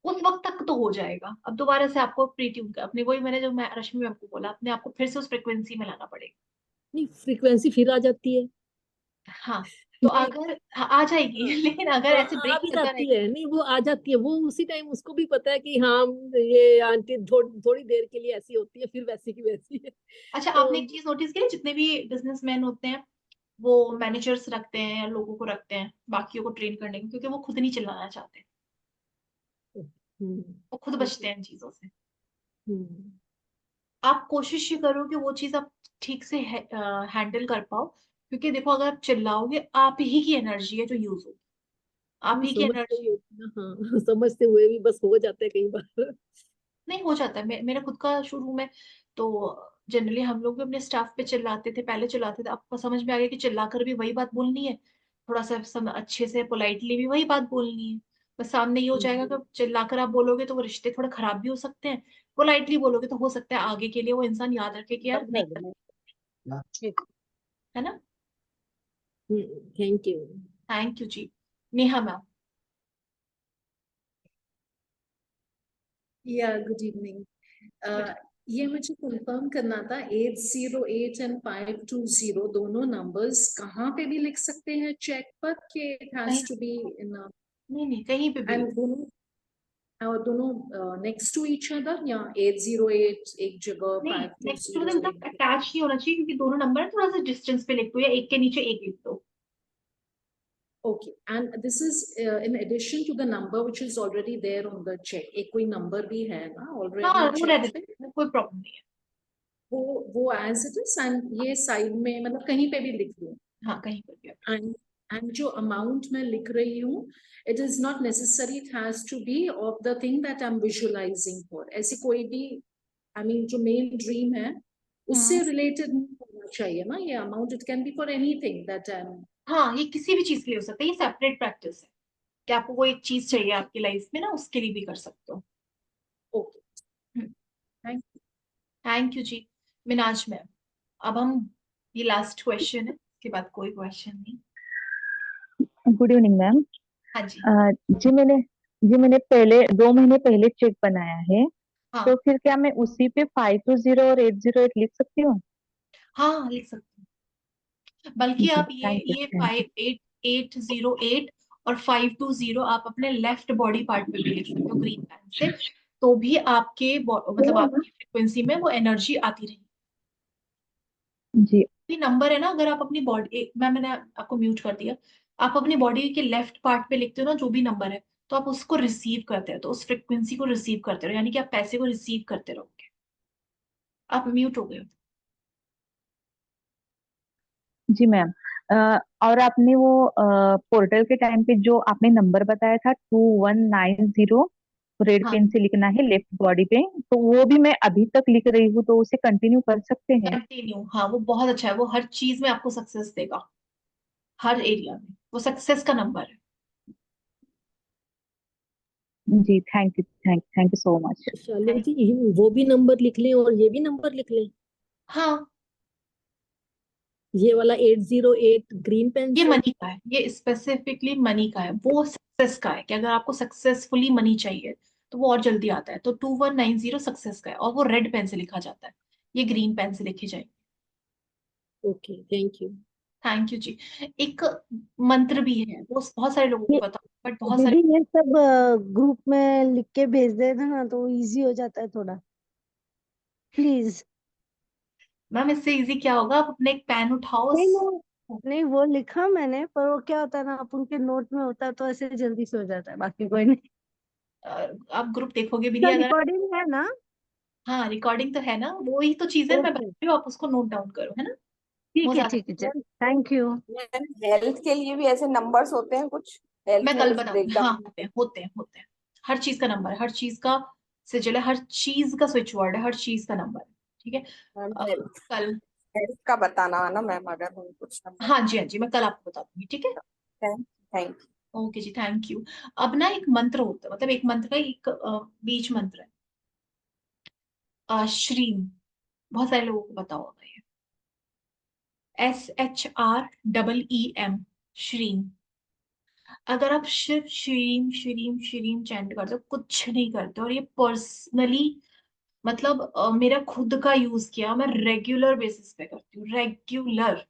उस वक्त तक तो हो जाएगा, अब दोबारा से आपको प्री ट्यून कर अपने, वही मैंने जो मैं रश्मि मैम को बोला, अपने आपको फिर से उस फ्रिक्वेंसी में लाना पड़ेगा। नहीं, फ्रीक्वेंसी फिर आ जाती है। हाँ। तो नहीं, अगर आ जाएगी हाँ, लेकिन अगर ऐसे आ ब्रेक भी चलता जाती रहेगा। है, नहीं वो आ जाती है, वो उसी टाइम उसको भी पता है कि हाँ ये आंटी थोड़ी देर के लिए ऐसी होती है, फिर वैसी की वैसी है। अच्छा, तो आपने एक चीज नोटिस की है, जितने भी बिजनेसमैन होते हैं वो मैनेजर्स रखते हैं या लोगों को रखते हैं बाकियों को ट्रेन करने को, क्योंकि वो खुद नहीं चिल्लाना चाहते। हम्म वो खुद बचते हैं इन चीजों से। हम्म आप कोशिश ही करो कि वो चीज आप ठीक से हैंडल कर पाओ, क्योंकि देखो अगर आप चिल्लाओगे, आप ही की एनर्जी है जो यूज होगी, आप ही की समझते एनर्जी। हुए ना, हाँ समझते हुए भी बस हो जाता है कई बार। नहीं, हो जाता है। मेरा खुद का शुरू में तो जनरली हम लोग भी अपने स्टाफ पे चिल्लाते थे, पहले चिल्लाते थे, आपको समझ में आ गया कि चिल्लाकर भी वही बात बोलनी है, थोड़ा सा अच्छे से पोलाइटली भी वही बात बोलनी है। बस सामने ये हो जाएगा कि चिल्लाकर आप बोलोगे तो वो रिश्ते थोड़े खराब भी हो सकते हैं, पोलाइटली बोलोगे तो हो सकता है आगे के लिए वो इंसान याद रखे कि यार बंद नहीं कर करना, देना। ठीक। है ना। Thank you. Thank you ji. Neha ma'am. या गुड इवनिंग। ये मुझे कंफर्म करना था, 808 एंड 520 दोनों नंबर्स कहाँ पे भी लिख सकते हैं चेक पर, कि इट कहीं हैज टू बी इन नहीं, नहीं, कहीं पे भी एंड लिख। दोनों नेक्स्ट टू ईच अदर, या 808 एक जगह, नहीं, नेक्स्ट टू 520 मतलब एक जगह? अटैच नहीं होना चाहिए, क्योंकि दोनों नंबर थोड़ा सा डिस्टेंस पे लिख दो या एक के नीचे एक लिख दो। Okay, and this is in addition to the number which is already there on the check. एक कोई number भी है ना हाँ, already वो check रहने पे? दो, वो कोई प्रॉब्लम नहीं है। वो as it is, and ये side में मतलब कहीं पे भी लिख दूँ? हाँ, कहीं पर भी आप। And जो amount मैं लिख रही हूँ, it is not necessary it has to be of the thing that I'm visualizing for. ऐसी कोई भी, I mean जो main dream है, उससे related नहीं होना चाहिए ना ये amount. It can be for anything that I'm. हाँ, ये किसी भी चीज के लिए हो सकता है, ये सेपरेट प्रैक्टिस है कि आपको कोई एक चीज चाहिए आपकी लाइफ में ना, उसके लिए भी कर सकते हो। Okay, thank you. Thank you ji. Minaj ma'am, अब हम, ये लास्ट क्वेश्चन है, इसके बाद कोई क्वेश्चन नहीं। Good evening ma'am. हाँ जी। जी मैंने पहले 2 महीने पहले चेक बनाया है, हाँ, तो फिर क्या मैं उसी पे 520 और 808 लिख सकती हूँ? हाँ, लिख सकते हैं। बल्कि जी आप थैंक यू ये थैंक यू। 58808 और 520 आप अपने लेफ्ट बॉडी पार्ट पे भी लिख सकते हो ग्रीन पेन से, तो भी आपके मतलब आपकी फ्रिक्वेंसी में वो एनर्जी आती रहेगी। जी नंबर है ना, अगर आप अपनी बॉडी, मैंने आपको म्यूट कर दिया, आप अपनी बॉडी के लेफ्ट पार्ट पे लिखते हो ना जो भी नंबर है, तो आप उसको रिसीव करते हो, तो उस फ्रिक्वेंसी को रिसीव करते रहो, यानी कि आप पैसे को रिसीव करते रहोगे। आप म्यूट हो गए हो। जी मैम। और आपने वो पोर्टल के टाइम पे जो आपने नंबर बताया था 2190, रेड हाँ, पेन से लिखना है लेफ्ट बॉडी पे, तो वो भी मैं अभी तक लिख रही हूँ, तो उसे कंटिन्यू कर सकते हैं? कंटिन्यू, हाँ, वो बहुत अच्छा है, वो हर चीज में आपको सक्सेस देगा, हर एरिया में वो सक्सेस का नंबर है। जी थैंक यू सो मच। शालू जी, वो भी नंबर लिख लें और ये भी नंबर लिख लें? हाँ, ये वाला 808 ग्रीन ये पेंसिल। मनी का है, ये स्पेसिफिकली मनी का है, वो सक्सेस का है कि अगर आपको सक्सेसफुली मनी चाहिए तो वो और जल्दी आता है। तो 2190 सक्सेस का है और वो रेड पेन से लिखा जाता है, ये ग्रीन पेन से लिखी जाएगी। Okay, thank you. Thank you जी। एक मंत्र भी है, वो बहुत सारे लोगों को ये पता, बट बहुत सारे दीदी ये सब ग्रुप में लिख के भेज देना ना तो इजी हो जाता है थोड़ा, प्लीज। मैम इससे इजी क्या होगा, आप अपने एक पेन उठाओ नहीं नहीं वो लिखा मैंने, पर वो क्या होता है ना, अपन के नोट में होता है तो ऐसे जल्दी से हो जाता है, बाकी कोई नहीं। आप ग्रुप देखोगे भी तो नहीं अगर। रिकॉर्डिंग है ना? हाँ रिकॉर्डिंग तो है ना, वही तो चीज है, मैं बता ओके, रही हूँ, आप उसको नोट डाउन करो, है ना, वो ठीक है ज्यादा। ठीक है, चल थैंक यू। हेल्थ के लिए भी ऐसे नंबर्स होते हैं कुछ, हेल्थ मैं में कल कुछ बताऊंगी, हाँ ब्रेकडाउन? होते हैं होते हैं होते हैं। हर चीज का नंबर है, हर चीज का सिजिल है, हर चीज का स्विच वर्ड है, हर चीज का नंबर है। ठीक है। हेल्थ कल, हेल्थ का बताना है ना मैम, अगर हम कुछ नंबर। हाँ जी हाँ जी, मैं कल आपको बता दूंगी, ठीक है। Thank okay ji, thank you. अब ना एक मंत्र होता है, मतलब एक मंत्र का एक बीज मंत्र है, श्रीम, बहुत सारे लोगों को पता होगा ये, SHREEM, श्रीम। अगर आप सिर्फ श्रीम श्रीम श्रीम चैंट करते हो, कुछ नहीं करते, और ये पर्सनली मतलब मेरा खुद का यूज किया, मैं रेगुलर बेसिस पे करती हूँ, रेगुलर।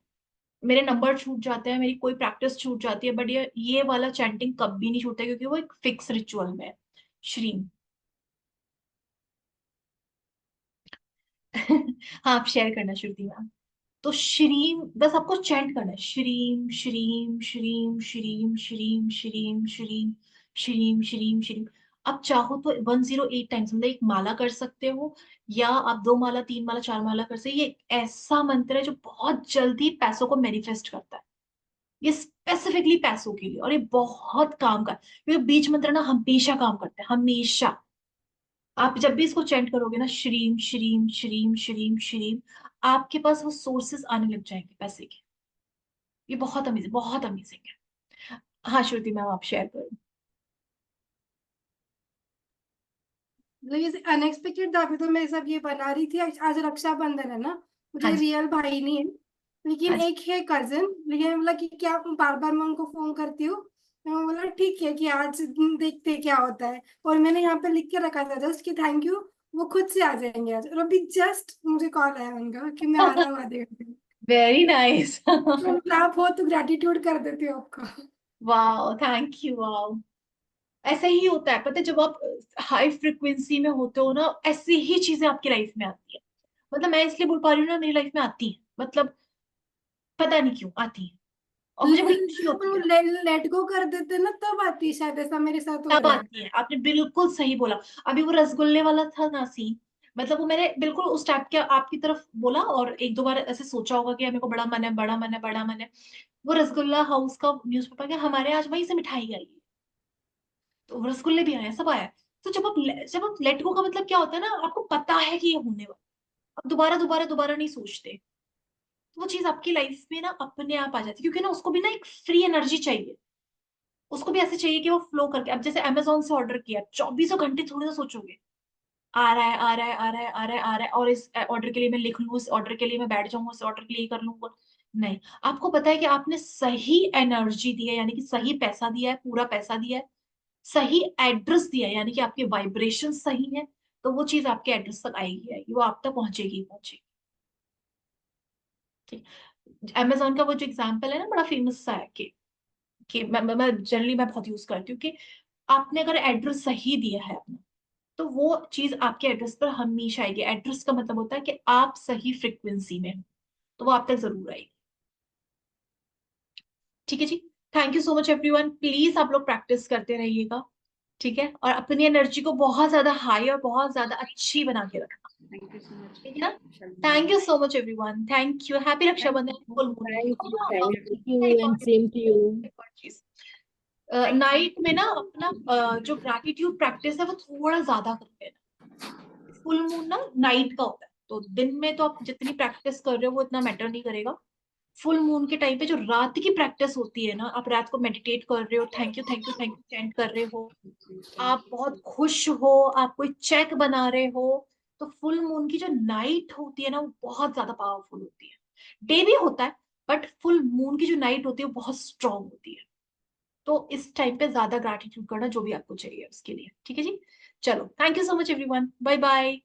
मेरे नंबर छूट जाते हैं, मेरी कोई प्रैक्टिस छूट जाती है, बट ये वाला चैंटिंग कभी नहीं छूटता, क्योंकि वो एक फिक्स रिचुअल में है, श्रीम। हाँ आप शेयर करना श्रुति मैम। तो श्रीम, बस आपको चैंट करना है, श्रीम श्रीम श्रीम श्रीम श्रीम श्रीम श्रीम श्रीम श्रीम श्रीम। आप चाहो तो 108 टाइम्स, मतलब एक माला कर सकते हो, या आप 2 माला 3 माला 4 माला कर सकते हो। ये एक ऐसा मंत्र है जो बहुत जल्दी पैसों को मैनिफेस्ट करता है, ये स्पेसिफिकली पैसों के लिए, और ये बहुत काम का है, क्योंकि बीज मंत्र ना हमेशा काम करता है, हमेशा। आप जब भी इसको चैंट करोगे ना, श्रीम श्रीम श्रीम श्रीम श्रीम, आपके पास वो सोर्सेस आने लग जाएंगे पैसे के। ये बहुत अमेजिंग है। हाँ श्रुति मैम आप शेयर करो। मतलब ये अनएक्सपेक्टेड था। अभी तो मैं सब ये बना रही थी, आज रक्षाबंधन है ना, हाँ मुझे जी रियल भाई नहीं है, लेकिन हाँ जी। एक है कजिन। लेकिन बोला कि क्या बार बार मैं उनको फोन करती हूँ, मैं बोला ठीक है कि आज देखते हैं क्या होता है। और मैंने यहाँ पे लिख के रखा था जस्ट कि थैंक यू, वो खुद से आ जाएंगे आज। और अभी जस्ट मुझे कॉल आया उनका कि मैं आ रहा हूँ आधे घंटे में। Very nice. तो आप हो तो ग्रेटिट्यूड कर देती हो आपका। Wow thank you, wow. ऐसा ही होता है, पता है, जब आप हाई फ्रिक्वेंसी में होते हो ना, ऐसी ही चीजें आपकी लाइफ में आती है। मतलब मैं इसलिए बोल पा रही हूँ ना, मेरी लाइफ में आती है, मतलब पता नहीं क्यों आती है, और मुझे बड़ी खुशी जब होती है। लेट गो कर देते ना तब आती है, शायद ऐसा मेरे साथ हो तब रहा है। आती है, आपने बिल्कुल सही बोला। अभी वो रसगुल्ले वाला था ना सीन, मतलब वो मैंने बिल्कुल उस टाइप के आपकी तरफ बोला, और 1 2 बार ऐसे सोचा होगा कि मेरे को बड़ा मन है, बड़ा मन है, बड़ा मन है। वो रसगुल्ला हाउस का न्यूज़पेपर, के हमारे आज वहीं से मिठाई आई है, तो रसगुल्ले भी आए, सब आया है। तो जब आप लेट गो का मतलब क्या होता है ना, आपको पता है कि ये होने वाला, अब दोबारा दोबारा दोबारा नहीं सोचते, तो वो चीज आपकी लाइफ में ना अपने आप आ जाती है, क्योंकि ना उसको भी ना एक फ्री एनर्जी चाहिए, उसको भी ऐसे चाहिए कि वो फ्लो करके। अब जैसे अमेजोन से ऑर्डर किया, 24 घंटे थोड़ी ना सोचोगे, आ रहा है आ रहा है आ रहा है आ रहा है आ रहा है, और इस ऑर्डर के लिए मैं लिख लूँ, इस ऑर्डर के लिए मैं बैठ जाऊंगा, इस ऑर्डर के लिए ये कर लूंगा। नहीं, आपको पता है कि आपने सही एनर्जी दी है, यानी कि सही पैसा दिया है, पूरा पैसा दिया है, सही एड्रेस दिया है, यानी कि आपके वाइब्रेशन सही है, तो वो चीज आपके एड्रेस तक आएगी आएगी, वो आप तक पहुंचेगी ही पहुंचेगी। ठीक। अमेजोन का वो जो एग्जाम्पल है ना, बड़ा फेमस सा है कि मैं जनरली मैं बहुत यूज करती हूँ कि आपने अगर एड्रेस सही दिया है अपना, तो वो चीज आपके एड्रेस पर हमेशा आएगी। एड्रेस का मतलब होता है कि आप सही फ्रिक्वेंसी में हो, तो वो आप तक जरूर आएगी। ठीक है जी। Thank you so much everyone, please आप लोग प्रैक्टिस करते रहिएगा, ठीक है, और अपनी एनर्जी को बहुत ज्यादा हाई और बहुत ज्यादा अच्छी बना के रखना, थैंक यू सो मच। ठीक है ना। Thank you so much everyone, thank you, happy Rakshabandhan, full moon. Thank you and same to you. Night में ना अपना जो ग्रैटिट्यूड प्रैक्टिस है वो थोड़ा ज्यादा करते हैं। फुल मून ना नाइट का होता है, तो दिन में तो आप जितनी प्रैक्टिस कर रहे हो वो इतना मैटर नहीं करेगा। फुल मून के टाइम पे जो रात की प्रैक्टिस होती है ना, आप रात को मेडिटेट कर रहे हो, thank you thank you thank you chant कर रहे हो, आप बहुत खुश हो, आप कोई चेक बना रहे हो, तो फुल मून की जो नाइट होती है ना, वो बहुत ज्यादा पावरफुल होती है। डे भी होता है, बट फुल मून की जो नाइट होती है वो बहुत स्ट्रांग होती है। तो इस टाइम पे ज्यादा ग्रैटिट्यूड करना जो भी आपको चाहिए उसके लिए। ठीक है जी, चलो, thank you so much everyone, bye bye.